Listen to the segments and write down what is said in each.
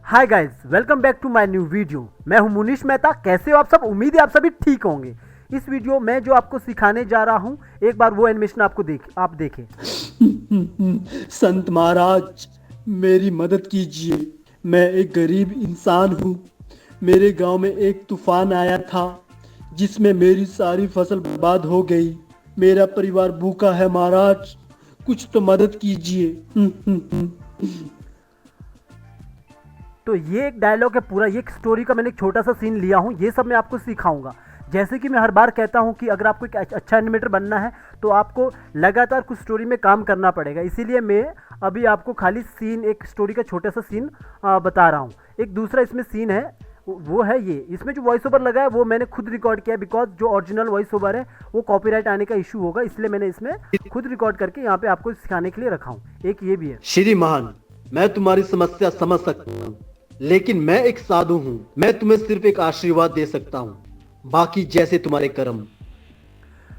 Hi guys, welcome back to my new video. मैं हूं मुनीश मेहता। कैसे हो आप सब? उम्मीद है आप सभी ठीक होंगे। इस वीडियो में जो आपको सिखाने जा रहा हूं, एक बार वो एनिमेशन आप देखें। संत महाराज, मेरी मदद कीजिए। मैं एक गरीब इंसान हूँ। मेरे गांव में एक तूफान आया था जिसमें मेरी सारी फसल बर्बाद हो गई। मेरा परिवार भूखा है महाराज, कुछ तो मदद कीजिए। तो ये एक डायलॉग है पूरा। ये एक स्टोरी का मैंने एक छोटा सा सीन लिया हूँ। ये सब मैं आपको सिखाऊंगा। जैसे कि मैं हर बार कहता हूँ कि अगर आपको एक अच्छा एनिमेटर बनना है तो आपको लगातार कुछ स्टोरी में काम करना पड़ेगा। इसीलिए मैं अभी आपको खाली सीन, एक स्टोरी का छोटा सा सीन बता रहा हूँ। एक दूसरा इसमें सीन है, वो है ये। इसमें जो वॉइस ओवर लगा है वो मैंने खुद रिकॉर्ड किया है, बिकॉज जो ओरिजिनल वॉइस ओवर है वो कॉपीराइट आने का इशू होगा, इसलिए मैंने इसमें खुद रिकॉर्ड करके यहाँ पे आपको सिखाने के लिए रखा हूँ। एक ये भी है। श्रीमान, मैं तुम्हारी समस्या समझ सकता हूँ, लेकिन मैं एक साधु हूँ। मैं तुम्हें सिर्फ एक आशीर्वाद दे सकता हूँ, बाकी जैसे तुम्हारे कर्म।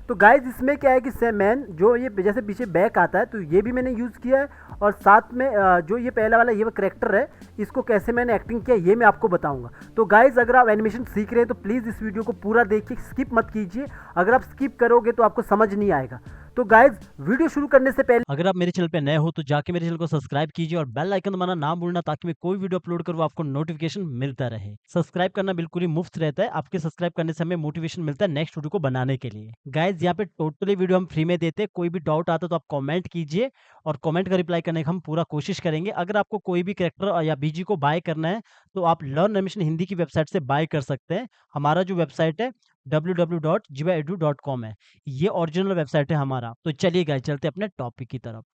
तो गाइज इसमें क्या है कि सैमैन जो ये जैसे पीछे बैक आता है तो ये भी मैंने यूज़ किया है, और साथ में जो ये पहला वाला ये करेक्टर है, इसको कैसे मैंने एक्टिंग किया ये मैं आपको बताऊंगा। तो गाइज अगर आप एनिमेशन सीख रहे हैं तो प्लीज़ इस वीडियो को पूरा देखिए, स्किप मत कीजिए। अगर आप स्किप करोगे तो आपको समझ नहीं आएगा। तो गाइज वीडियो शुरू करने से पहले अगर आप मेरे चैनल पे नए हो तो जाके मेरे चैनल को सब्सक्राइब कीजिए और बेल आइकन दबाना ना भूलना, ताकि मैं कोई वीडियो अपलोड करूँ आपको नोटिफिकेशन मिलता रहे। सब्सक्राइब करना बिल्कुल ही मुफ्त रहता है। आपके सब्सक्राइब करने से हमें मोटिवेशन मिलता है नेक्स्ट वीडियो को बनाने के लिए। गाइज यहाँ पे टोटली वीडियो हम फ्री में देते हैं। कोई भी डाउट आता है तो आप कॉमेंट कीजिए और कॉमेंट का रिप्लाई करने का हम पूरा कोशिश करेंगे। अगर आपको कोई भी कैरेक्टर या बीजी को बाय करना है तो आप लर्न एनिमेशन हिंदी की वेबसाइट से बाय कर सकते हैं। हमारा जो वेबसाइट है www.jivaedu.com है। ये ओरिजिनल वेबसाइट है हमारा। तो चलिए गाइस चलते हैं अपने टॉपिक की तरफ।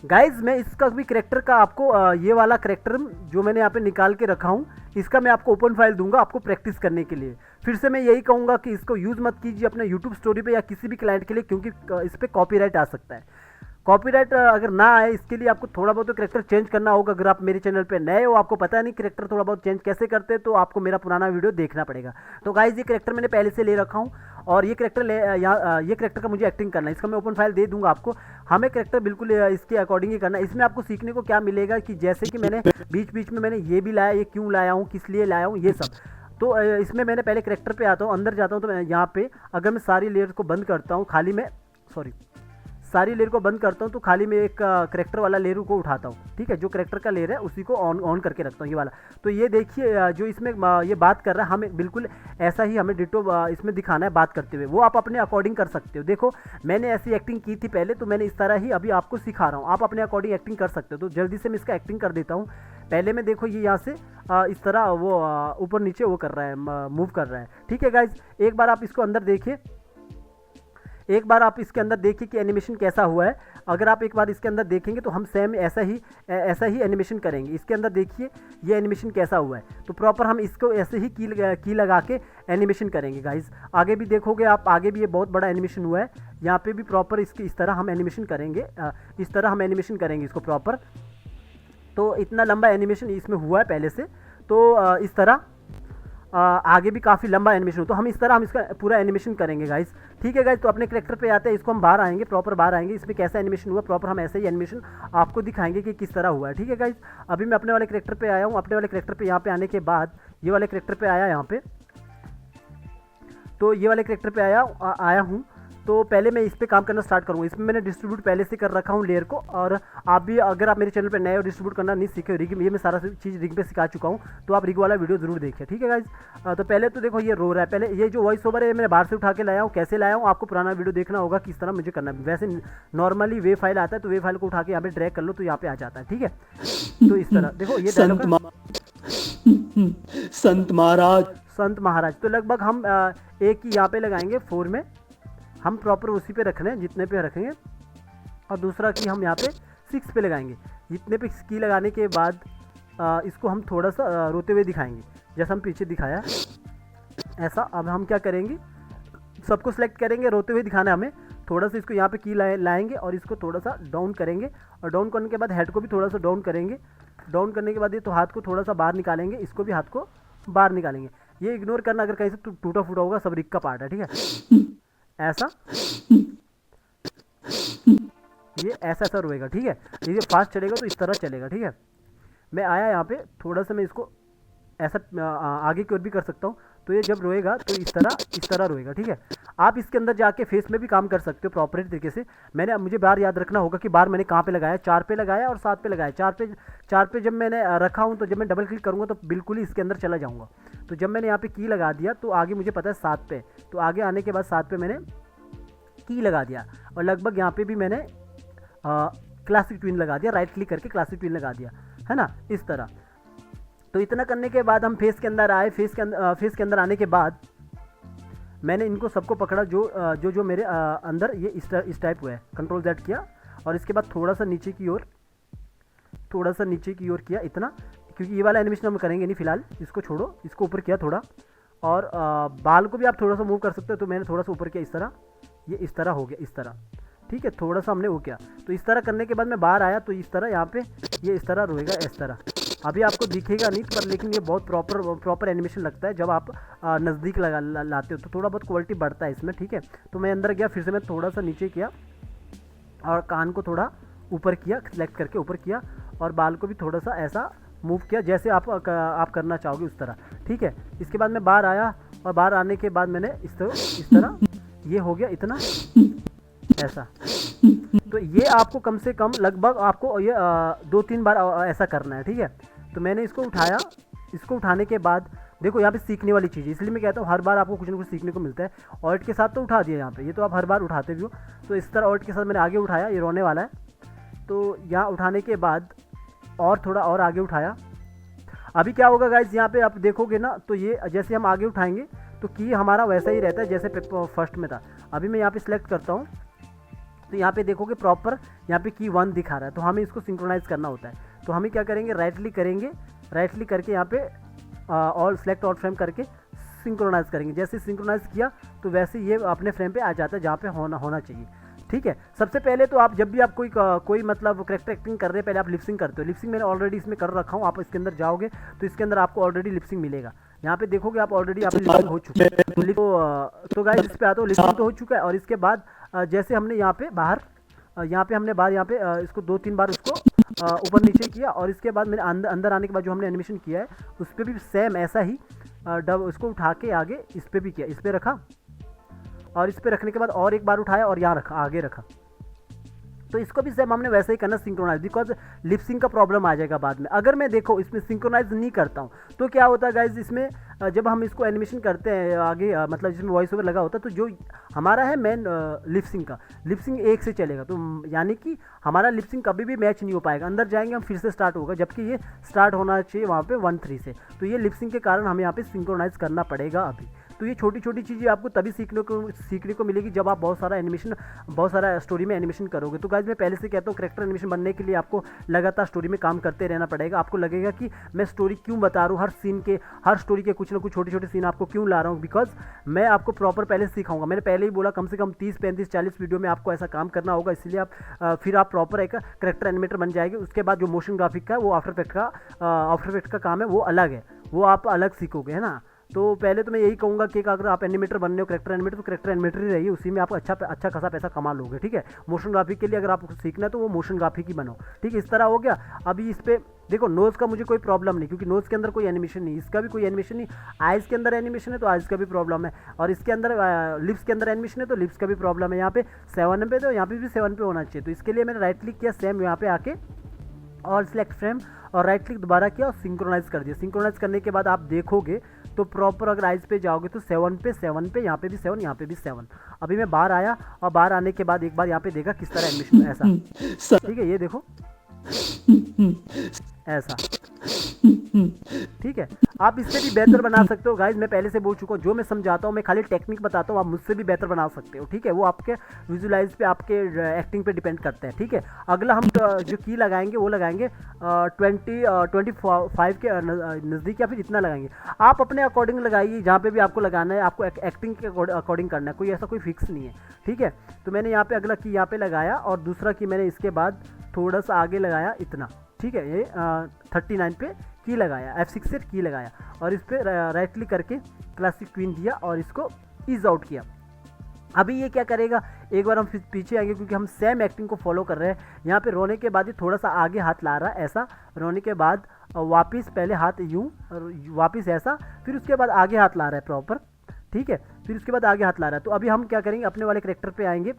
गाइज मैं इसका भी करेक्टर का आपको ये वाला करेक्टर जो मैंने यहाँ पे निकाल के रखा हूँ, इसका मैं आपको ओपन फाइल दूंगा आपको प्रैक्टिस करने के लिए। फिर से मैं यही कहूँगा कि इसको यूज़ मत कीजिए अपने यूट्यूब स्टोरी पे या किसी भी क्लाइंट के लिए, क्योंकि इस पर कॉपीराइट आ सकता है। कॉपीराइट अगर ना आए इसके लिए आपको थोड़ा बहुत करेक्टर चेंज करना होगा। अगर आप मेरे चैनल पे नए हो, आपको पता नहीं करेक्टर थोड़ा बहुत चेंज कैसे करते हैं, तो आपको मेरा पुराना वीडियो देखना पड़ेगा। तो गाइज ये करेक्टर मैंने पहले से ले रखा हूँ, और ये करेक्टर ये करेक्टर का मुझे एक्टिंग करना है। इसका मैं ओपन फाइल दे दूंगा आपको। हमें करेक्टर बिल्कुल इसके अकॉर्डिंग ही करना है। इसमें आपको सीखने को क्या मिलेगा कि जैसे कि मैंने बीच बीच में मैंने ये भी लाया, ये क्यों लाया हूँ, किस लिए लाया हूँ, ये सब। तो इसमें मैंने पहले करेक्टर पे आता हूँ, अंदर जाता हूँ। तो मैं यहाँ पे अगर मैं सारी लेयर को बंद करता हूँ, खाली मैं सारी लेयर को बंद करता हूँ, तो खाली मैं एक करेक्टर वाला लेयर को उठाता हूँ। ठीक है, जो करेक्टर का लेयर है उसी को ऑन करके रखता हूँ, ये वाला। तो ये देखिए जो इसमें ये बात कर रहा है, हमें बिल्कुल ऐसा ही हमें डिटो इसमें दिखाना है बात करते हुए। वो आप अपने अकॉर्डिंग कर सकते हो। देखो मैंने ऐसी एक्टिंग की थी पहले, तो मैंने इस तरह ही अभी आपको सिखा रहा हूँ। आप अपने अकॉर्डिंग एक्टिंग कर सकते हो। तो जल्दी से मैं इसका एक्टिंग कर देता हूँ। पहले में देखो ये यहाँ से इस तरह वो ऊपर नीचे वो कर रहा है, मूव कर रहा है। ठीक है गाइज, एक बार आप इसको अंदर देखिए, एक बार आप इसके अंदर देखिए कि एनिमेशन कैसा हुआ है। अगर आप एक बार इसके अंदर देखेंगे तो हम सेम ऐसा ही एनिमेशन करेंगे। इसके अंदर देखिए ये एनिमेशन कैसा हुआ है। तो प्रॉपर हम इसको ऐसे ही की लगा के एनिमेशन करेंगे गाइज। आगे भी देखोगे आप, आगे भी ये बहुत बड़ा एनिमेशन हुआ है। यहाँ पे भी प्रॉपर इसकी इस तरह हम एनिमेशन करेंगे, इस तरह हम एनिमेशन करेंगे इसको प्रॉपर। तो इतना लंबा एनिमेशन इसमें हुआ है पहले से। तो इस तरह आगे भी काफ़ी लंबा एनिमेशन हो, तो हम इस तरह हम इसका पूरा एनिमेशन करेंगे गाइज। ठीक है गाइज, तो अपने करेक्टर पे आते हैं। इसको हम बाहर आएंगे, प्रॉपर बाहर आएंगे। इसमें कैसा एनिमेशन हुआ, प्रॉपर हम ऐसे ही एनिमेशन आपको दिखाएंगे कि किस तरह हुआ है। ठीक है गाइज, अभी मैं अपने वाले करेक्टर पे आया हूँ। अपने वाले करेक्टर पे यहाँ पे आने के बाद ये वाले करेक्टर पे आया यहाँ पे। तो ये वाले करेक्टर पे आया हूँ। तो पहले मैं इस पर काम करना स्टार्ट करूँगा। इसमें मैंने डिस्ट्रीब्यूट पहले से कर रखा हूँ लेयर को। और आप भी अगर आप मेरे चैनल पे नए हो, डिस्ट्रीब्यूट करना नहीं सीखे, रिग ये मैं सारा चीज़ रिग पे सिखा चुका हूँ, तो आप रिग वाला वीडियो जरूर देखिए। ठीक है गाइज, तो पहले तो देखो ये रो रहा है। पहले ये जो वॉइस ओवर है मैंने बाहर से उठा के लाया हूँ। कैसे लाया हूँ आपको पुराना वीडियो देखना होगा किस तरह मुझे करना है। वैसे नॉर्मली वे फाइल आता है, तो वे फाइल को उठा के यहाँ पे ड्रैग कर लो तो यहाँ पे आ जाता है। ठीक है, तो इस तरह देखो ये संत महाराज, संत महाराज। तो लगभग हम एक ही यहाँ पे लगाएंगे 4 में, हम प्रॉपर उसी पे रखने हैं जितने पे रखेंगे। और दूसरा की हम यहाँ पे 6 पे लगाएंगे। जितने पे की लगाने के बाद इसको हम थोड़ा सा रोते हुए दिखाएंगे, जैसा हम पीछे दिखाया ऐसा। अब हम क्या करेंगे, सबको सिलेक्ट करेंगे, रोते हुए दिखाना है हमें। थोड़ा सा इसको यहाँ पे की लाएंगे और इसको थोड़ा सा डाउन करेंगे, और डाउन करने के बाद हेड को भी थोड़ा सा डाउन करेंगे। डाउन करने के बाद ये तो हाथ को थोड़ा सा बाहर निकालेंगे, इसको भी हाथ को बाहर निकालेंगे। ये इग्नोर करना, अगर कहीं से टूटा फूटा होगा, सब रिग का पार्ट है। ठीक है, ऐसा ये ऐसा रोएगा। ठीक है, ये फास्ट चलेगा तो इस तरह चलेगा। ठीक है, मैं आया यहाँ पे, थोड़ा सा मैं इसको ऐसा आगे की ओर भी कर सकता हूँ। तो ये जब रोएगा तो इस तरह रोएगा, ठीक है। आप इसके अंदर जाके फेस में भी काम कर सकते हो प्रॉपर तरीके से। मुझे बार याद रखना होगा कि बार मैंने कहाँ पे लगाया, 4 पे लगाया और 7 पे लगाया। 4 पे जब मैंने रखा हूँ तो जब मैं डबल क्लिक करूँगा तो बिल्कुल ही इसके अंदर चला जाऊँगा। तो जब मैंने यहाँ पे की लगा दिया तो आगे मुझे पता है 7 पे, तो आगे आने के बाद 7 पे मैंने की लगा दिया और लगभग यहाँ पे भी मैंने क्लासिक ट्विन लगा दिया, राइट क्लिक करके क्लासिक ट्विन लगा दिया, है ना, इस तरह। तो इतना करने के बाद हम फेस के अंदर आए। फेस के अंदर आने के बाद मैंने इनको सबको पकड़ा जो मेरे अंदर ये इस टाइप हुआ है। कंट्रोल Z किया और इसके बाद थोड़ा सा नीचे की ओर किया इतना, क्योंकि ये वाला एनिमेशन हम करेंगे नहीं फिलहाल, इसको छोड़ो। इसको ऊपर किया थोड़ा और बाल को भी आप थोड़ा सा मूव कर सकते हो। तो मैंने थोड़ा सा ऊपर किया इस तरह, ये इस तरह हो गया, इस तरह, ठीक है। थोड़ा सा हमने वो किया। तो इस तरह करने के बाद मैं बाहर आया तो इस तरह यहाँ पे ये इस तरह रोएगा, इस तरह। अभी आपको दिखेगा नहीं पर लेकिन ये बहुत प्रॉपर एनिमेशन लगता है जब आप नज़दीक लाते हो, तो थोड़ा बहुत क्वालिटी बढ़ता है इसमें, ठीक है। तो मैं अंदर गया, फिर से मैं थोड़ा सा नीचे किया और कान को थोड़ा ऊपर किया, सेलेक्ट करके ऊपर किया और बाल को भी थोड़ा सा ऐसा मूव किया जैसे आप करना चाहोगे उस तरह, ठीक है। इसके बाद मैं बाहर आया और बाहर आने के बाद मैंने इस तरह ये हो गया इतना, ऐसा। तो ये आपको कम से कम लगभग आपको ये 2-3 बार ऐसा करना है, ठीक है। तो मैंने इसको उठाया। इसको उठाने के बाद देखो यहाँ पे सीखने वाली चीज़ है, इसलिए मैं कहता हूँ हर बार आपको कुछ ना कुछ सीखने को मिलता है। ऑल्ट के साथ तो उठा दिया यहाँ पे, ये तो आप हर बार उठाते भी हो। तो इस तरह ऑल्ट के साथ मैंने आगे उठाया, ये रोने वाला है। तो यहाँ उठाने के बाद और थोड़ा और आगे उठाया। अभी क्या होगा गाइज, यहाँ पे आप देखोगे ना तो ये जैसे हम आगे उठाएंगे तो की हमारा वैसा ही रहता है जैसे फर्स्ट में था। अभी मैं यहाँ पे सिलेक्ट करता हूँ तो यहाँ पे देखोगे प्रॉपर यहाँ पे की 1 दिखा रहा है। तो हमें इसको सिंक्रोनाइज़ करना होता है। तो हमें क्या करेंगे, राइट क्लिक करेंगे, राइट क्लिक करके यहाँ पे ऑल सेलेक्ट ऑल फ्रेम करके सिंक्रोनाइज़ करेंगे। जैसे सिंक्रोनाइज़ किया तो वैसे ये अपने फ्रेम पे आ जाता है जहाँ पे होना चाहिए, ठीक है। सबसे पहले तो आप जब भी आप कोई मतलब कैरेक्टर एक्टिंग कर रहे हैं, पहले आप लिपसिंग करते हो। लिपसिंग मैंने ऑलरेडी इसमें कर रखा हूँ। आप इसके अंदर जाओगे तो इसके अंदर आपको ऑलरेडी लिपसिंग मिलेगा। यहाँ पे देखोगे आप ऑलरेडी आप लिपसिंग हो चुका है। तो गाइस इस पे आता हूँ, लिपसिंग तो हो चुका है। और इसके बाद जैसे हमने यहाँ पे बाहर इसको 2-3 बार उसको ऊपर नीचे किया और इसके बाद मैंने अंदर आने के बाद जो हमने एनिमेशन किया है उस पर भी सेम ऐसा ही उसको उठा के आगे इस पर भी किया, इस पर रखा और इस पे रखने के बाद और एक बार उठाया और यहाँ रखा, आगे रखा। तो इसको भी सेम हमने वैसे ही करना, सिंक्रोनाइज, बिकॉज लिपसिंग का प्रॉब्लम आ जाएगा बाद में। अगर मैं देखो इसमें सिंक्रोनाइज नहीं करता हूँ तो क्या होता है गाइज, इसमें जब हम इसको एनिमेशन करते हैं आगे मतलब जिसमें वॉइस ओवर लगा होता है तो जो हमारा है मेन लिपसिंग का, लिपसिंग 1 से चलेगा। तो यानी कि हमारा लिपसिंग कभी भी मैच नहीं हो पाएगा। अंदर जाएंगे हम फिर से स्टार्ट होगा, जबकि ये स्टार्ट होना चाहिए वहाँ पे 1-3 से। तो ये लिपसिंग के कारण हमें यहाँ पे सिंक्रोनाइज करना पड़ेगा अभी। तो ये छोटी छोटी चीज़ें आपको तभी सीखने को मिलेगी जब आप बहुत सारा स्टोरी में एनिमेशन करोगे। तो गाइज मैं पहले से कहता हूँ कैरेक्टर एनिमेशन बनने के लिए आपको लगातार स्टोरी में काम करते रहना पड़ेगा। आपको लगेगा कि मैं स्टोरी क्यों बता रहा हूँ, हर स्टोरी के कुछ ना कुछ छोटे छोटे सीन आपको क्यों ला रहा हूँ, बिकॉज मैं आपको प्रॉपर पहले सिखाऊंगा। मैंने पहले ही बोला कम से कम 30-35-40 वीडियो में आपको ऐसा काम करना होगा, इसलिए आप फिर आप प्रॉपर एक कैरेक्टर एनिमेटर बन जाएंगे। उसके बाद जो मोशन ग्राफिक का वो आफ्टर इफेक्ट का काम है वो अलग है, वो आप अलग सीखोगे, है ना। तो पहले तो मैं यही कहूँगा कि अगर आप एनिमेटर बनने हो, कैरेक्टर एनिमेटर, तो कैरेक्टर एनिमेटर ही रहिए, उसी में आप अच्छा खासा पैसा कमा लोगे, ठीक है। मोशन ग्राफिक के लिए अगर आपको सीखना है तो वो मोशन ग्राफिक ही बनो, ठीक है। इस तरह हो गया। अभी इस पर देखो नोज़ का मुझे कोई प्रॉब्लम नहीं, क्योंकि नोज़ के अंदर कोई एनिमेशन नहीं, इसका भी कोई एनिमेशन नहीं। आइज़ के अंदर एनिमेशन है तो आइज़ का भी प्रॉब्लम है, और इसके अंदर लिप्स के अंदर एनिमेशन है तो लिप्स का भी प्रॉब्लम है। यहाँ पे 7 पे तो यहाँ पे भी 7 पे होना चाहिए। तो इसके लिए मैंने राइट क्लिक किया, सेम यहाँ पे आके और सिलेक्ट फ्रेम और राइट क्लिक दोबारा किया और सिंक्रोनाइज कर दिया। सिंक्रोनाइज करने के बाद आप देखोगे तो प्रॉपर अगर आइज पे जाओगे तो 7 पे यहाँ पे भी 7, यहाँ पे भी 7। अभी मैं बाहर आया और बाहर आने के बाद एक बार यहाँ पे देखा किस तरह एनिमेशन ऐसा, ठीक है, ये देखो ऐसा, ठीक है। आप इससे भी बेहतर बना सकते हो गाइज, मैं पहले से बोल चुका हूँ। जो मैं समझाता हूँ मैं खाली टेक्निक बताता हूँ, आप मुझसे भी बेहतर बना सकते हो, ठीक है। वो आपके विजुलाइज पे, आपके एक्टिंग पे डिपेंड करते हैं, ठीक है। अगला हम जो की लगाएंगे वो लगाएंगे 25 के नज़दीक या फिर इतना लगाएंगे। आप अपने अकॉर्डिंग लगाइए, जहाँ पे भी आपको लगाना है, आपको एक्टिंग के अकॉर्डिंग करना है, कोई ऐसा कोई फिक्स नहीं है, ठीक है। तो मैंने यहाँ पे अगला की यहाँ पे लगाया और दूसरा की मैंने इसके बाद थोड़ा सा आगे लगाया इतना, ठीक है। ये 39 पे की लगाया, F6 से की लगाया और इस पर राइट क्लिक करके क्लासिक क्वीन दिया और इसको ईज आउट किया। अभी ये क्या करेगा, एक बार हम फिर पीछे आएंगे क्योंकि हम सेम एक्टिंग को फॉलो कर रहे हैं। यहाँ पे रोने के बाद ये थोड़ा सा आगे हाथ ला रहा है, ऐसा रोने के बाद वापस पहले हाथ यूं और वापस ऐसा, फिर उसके बाद आगे हाथ ला रहा है प्रॉपर, ठीक है। फिर उसके बाद आगे हाथ ला रहा है। तो अभी हम क्या करेंगे, अपने वाले करेक्टर पे आएंगे।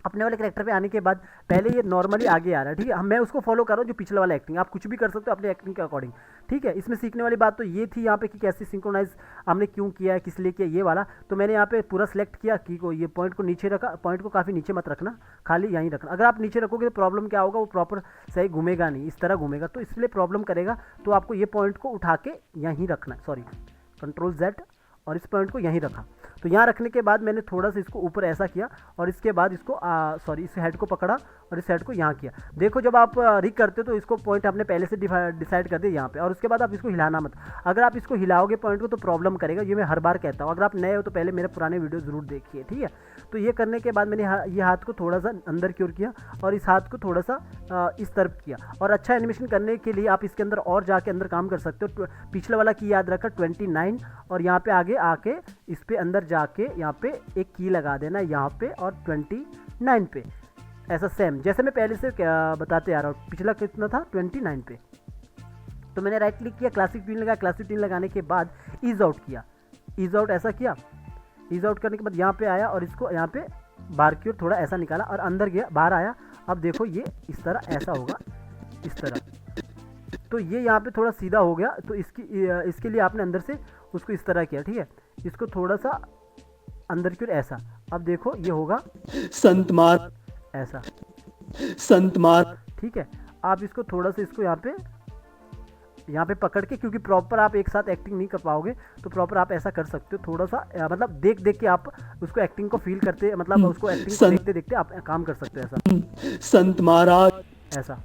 अपने वाले करेक्टर पे आने के बाद पहले ये नॉर्मली आगे आ रहा है, ठीक है। मैं उसको फॉलो कर रहा हूँ जो पिछले वाला एक्टिंग, आप कुछ भी कर सकते हो अपने एक्टिंग के अकॉर्डिंग, ठीक है। इसमें सीखने वाली बात तो ये थी यहाँ पे कि कैसे सिंक्रोनाइज हमने क्यों किया है, किस लिए किया ये वाला। तो मैंने यहाँ पे पूरा सेलेक्ट किया कि को ये पॉइंट को नीचे रखा, पॉइंट को काफ़ी नीचे मत रखना, खाली यहीं रखना। अगर आप नीचे रखोगे तो प्रॉब्लम क्या होगा, वो प्रॉपर सही घूमेगा नहीं, इस तरह घूमेगा, तो इसलिए प्रॉब्लम करेगा। तो आपको ये पॉइंट को उठा के यहीं रखना है, सॉरी कंट्रोल Z, और इस पॉइंट को यहीं रखा। तो यहाँ रखने के बाद मैंने थोड़ा सा इसको ऊपर ऐसा किया, और इसके बाद इसको सॉरी इस हेड को पकड़ा और इस हेड को यहाँ किया। देखो जब आप रिक करते हो तो इसको पॉइंट आपने पहले से डिसाइड कर दिया यहाँ पे, और उसके बाद आप इसको हिलाना मत। अगर आप इसको हिलाओगे पॉइंट को तो प्रॉब्लम करेगा, ये मैं हर बार कहता हूँ। अगर आप नए हो तो पहले मेरे पुराने वीडियो ज़रूर देखिए, ठीक है। तो ये करने के बाद मैंने ये हाथ को थोड़ा सा अंदर की ओर किया, और इस हाथ को थोड़ा सा इस तरफ किया। और अच्छा एनिमेशन करने के लिए आप इसके अंदर और जाके अंदर काम कर सकते हो। पिछले वाला की याद रखा 29, और यहाँ पे आगे आके इस पे अंदर जाके यहाँ पे एक की लगा देना यहाँ पे, और 29 पे ऐसा सेम जैसे मैं पहले से बताते आ रहा हूँ। पिछला कितना था 29 पे। तो मैंने राइट क्लिक किया, क्लासिक ट्विन लगाया, क्लासिक ट्विन लगाने के बाद ईज आउट किया, ईज आउट ऐसा किया। ईज आउट करने के बाद यहाँ पे आया और इसको यहाँ पे बाहर की ओर थोड़ा ऐसा निकाला और अंदर गया, बाहर आया। अब देखो ये इस तरह ऐसा होगा, इस तरह। तो ये यहाँ पे थोड़ा सीधा हो गया, तो इसके लिए आपने अंदर से उसको इस तरह किया, ठीक है। इसको थोड़ा सा अंदर की ओर ऐसा। अब देखो ये होगा संत मार, ऐसा, संत मार, ठीक है। आप इसको थोड़ा सा इसको यहाँ पे पकड़ के, क्योंकि प्रॉपर आप एक साथ एक्टिंग नहीं कर पाओगे, तो प्रॉपर आप ऐसा कर सकते हो। थोड़ा सा मतलब देख के आप उसको एक्टिंग को फील करते, मतलब उसको एक्टिंग को देखते देखते आप काम कर सकते हो ऐसा। संत महाराज, ऐसा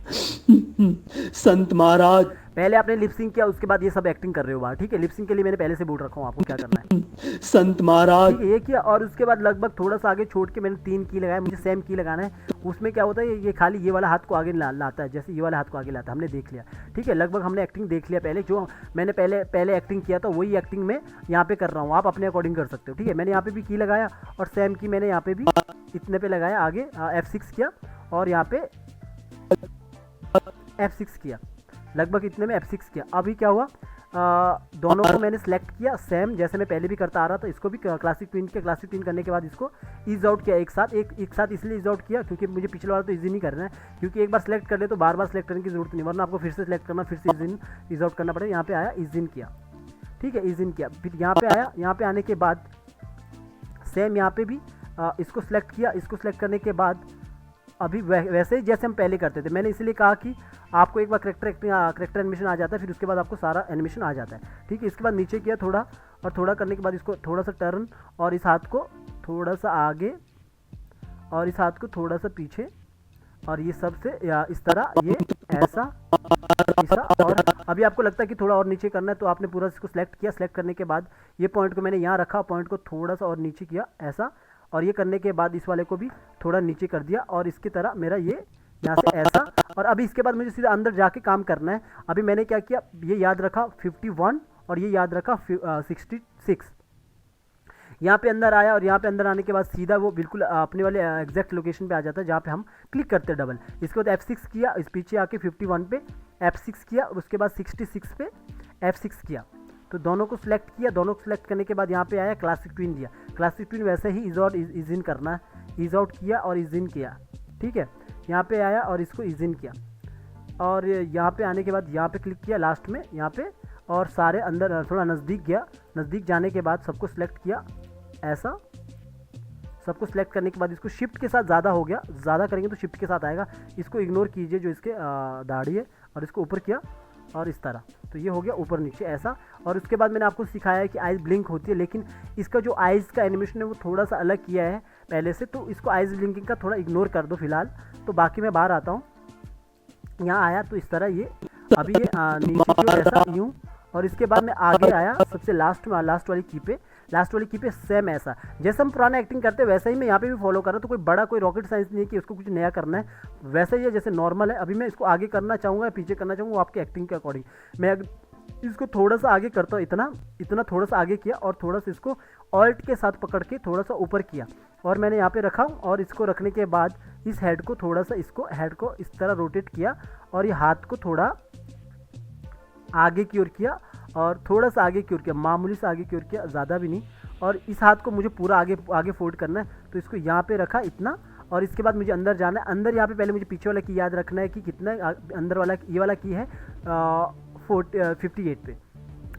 संत महाराज। पहले आपने लिपसिंग किया, उसके बाद ये सब एक्टिंग कर रहे हो बाहर, ठीक है। लिपसिंग के लिए मैंने पहले से बोल रखा हूँ आपको क्या करना है। संत महाराज, ठीक है, ये किया। और उसके बाद लगभग थोड़ा सा आगे छोड़ के मैंने 3 की लगाया, मुझे सेम की लगाना है। उसमें क्या होता है, ये खाली ये वाला हाथ को आगे लाता है, जैसे ये वाला हाथ को आगे लाता है, हमने देख लिया, ठीक है। लगभग हमने एक्टिंग देख लिया पहले, जो मैंने पहले एक्टिंग किया था वही एक्टिंग में यहाँ पे कर रहा हूँ। आप अपने अकॉर्डिंग कर सकते हो, ठीक है। मैंने यहाँ पे भी की लगाया, और सेम की मैंने यहाँ पे भी इतने पे लगाया, आगे F6 किया, और यहाँ पे F6 किया, लगभग इतने में F6 किया। अभी क्या हुआ, दोनों को मैंने सेलेक्ट किया सेम जैसे मैं पहले भी करता आ रहा था। इसको भी क्लासिक ट्विन किया, क्लासिक ट्विन करने के बाद इसको ईज आउट किया एक साथ इसलिए ईज आउट किया क्योंकि मुझे पिछले वाला तो इजी नहीं करना है, क्योंकि एक बार सेलेक्ट कर ले तो बार बार सेलेक्ट करने की जरूरत नहीं, वरना आपको फिर से सेलेक्ट करना, फिर से ईज आउट करना पड़ेगा। यहाँ पे आया, ईज इन किया, ठीक है, ईज इन किया। फिर यहाँ पे आया, यहाँ पे आने के बाद सेम यहाँ पे भी इसको सेलेक्ट किया। इसको सेलेक्ट करने के बाद अभी वैसे ही जैसे हम पहले करते थे, मैंने इसलिए कहा कि आपको एक बार करेक्टर एनिमेशन आ जाता है, फिर उसके बाद आपको सारा एनिमेशन आ जाता है, ठीक है। इसके बाद नीचे किया थोड़ा, और थोड़ा करने के बाद इसको थोड़ा सा टर्न, और इस हाथ को थोड़ा सा आगे, और इस हाथ को थोड़ा सा पीछे, और ये सबसे इस तरह, ये ऐसा, और अभी आपको लगता है कि थोड़ा और नीचे करना है, तो आपने पूरा इसको सेलेक्ट किया। सेलेक्ट करने के बाद ये पॉइंट को मैंने यहाँ रखा, पॉइंट को थोड़ा सा और नीचे किया ऐसा, और ये करने के बाद इस वाले को भी थोड़ा नीचे कर दिया, और इसकी तरह मेरा ये यहाँ से ऐसा। और अभी इसके बाद मुझे सीधा अंदर जाके काम करना है। अभी मैंने क्या किया, ये याद रखा 51, और ये याद रखा 66। यहाँ पे अंदर आया, और यहाँ पे अंदर आने के बाद सीधा वो बिल्कुल अपने वाले एग्जैक्ट लोकेशन पे आ जाता है जहाँ पे हम क्लिक करते हैं डबल। इसके बाद F6 किया, इस पीछे आके 51 पे F6 किया, उसके बाद 66 पे F6 किया। तो दोनों को सिलेक्ट किया, दोनों को सिलेक्ट करने के बाद यहाँ पे आया क्लासिक ट्विन दिया। क्लासिक ट्विन वैसे he is out is in करना है, इज आउट किया और इज इन किया, ठीक है। यहाँ पे आया और इसको इज इन किया, और यहाँ पे आने के बाद यहाँ पे क्लिक किया लास्ट में यहाँ पे, और सारे अंदर थोड़ा नज़दीक गया। नज़दीक जाने के बाद सबको सिलेक्ट किया ऐसा। सबको सिलेक्ट करने के बाद इसको शिफ्ट के साथ ज़्यादा हो गया, ज़्यादा करेंगे तो शिफ्ट के साथ आएगा। इसको इग्नोर कीजिए जो इसके दाढ़ी है, और इसको ऊपर किया और इस तरह, तो ये हो गया ऊपर नीचे ऐसा। और उसके बाद मैंने आपको सिखाया है कि आइज़ ब्लिंक होती है, लेकिन इसका जो आइज़ का एनिमेशन है वो थोड़ा सा अलग किया है पहले से, तो इसको आइज़ ब्लिंकिंग का थोड़ा इग्नोर कर दो फिलहाल। तो बाकी मैं बाहर आता हूँ, यहाँ आया तो इस तरह ये अभी ये नीचे की ओर ऐसा यूँ, और इसके बाद मैं आगे आया सबसे लास्ट में, लास्ट वाली की पे सेम ऐसा जैसे हम पुराना एक्टिंग करते हैं वैसे ही मैं यहाँ पे भी फॉलो कर रहा हूँ। तो कोई बड़ा कोई रॉकेट साइंस नहीं है कि उसको कुछ नया करना है, वैसे ही है जैसे नॉर्मल है। अभी मैं इसको आगे करना चाहूँगा, पीछे करना चाहूँगा, आपके एक्टिंग के अकॉर्डिंग। मैं इसको थोड़ा सा आगे करता हूँ, इतना थोड़ा सा आगे किया, और थोड़ा सा इसको ऑल्ट के साथ पकड़ के थोड़ा सा ऊपर किया, और मैंने यहाँ पे रखा। और इसको रखने के बाद इस हेड को थोड़ा सा, इसको हेड को इस तरह रोटेट किया, और ये हाथ को थोड़ा आगे की ओर किया और थोड़ा सा आगे की ओर किया, मामूली सा आगे की ओर किया, ज़्यादा भी नहीं। और इस हाथ को मुझे पूरा आगे आगे फोल्ड करना है, तो इसको यहाँ पे रखा इतना। और इसके बाद मुझे अंदर जाना है। अंदर यहाँ पे पहले मुझे पीछे वाला की याद रखना है कि कितना अंदर वाला, ये वाला की है 58 पे।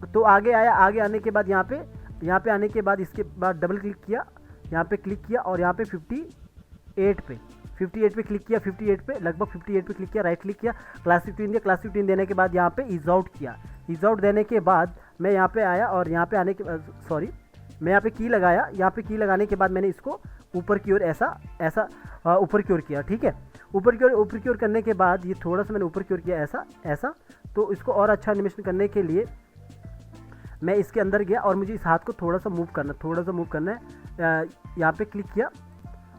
तो आगे आया, आगे आने के बाद यहाँ पे आने के बाद इसके बाद डबल क्लिक किया, यहाँ पे क्लिक किया और यहाँ पे 58 पे क्लिक किया, 58 पे लगभग 58 पे क्लिक किया, राइट क्लिक किया, क्लासिक ट्विन दिया। क्लासिक ट्विन देने के बाद यहाँ पे इज आउट किया। इज आउट देने के बाद मैं यहाँ पे आया और यहाँ पे आने के बाद मैं यहाँ पे की लगाया। यहाँ पे की लगाने के बाद मैंने इसको ऊपर की ओर ऐसा ऊपर की ओर किया, ठीक है। ऊपर की ओर करने के बाद ये थोड़ा सा मैंने ऊपर की ओर किया ऐसा। तो इसको और अच्छा एनिमेशन करने के लिए मैं इसके अंदर गया और मुझे इस हाथ को थोड़ा सा मूव करना है। यहाँ पे क्लिक किया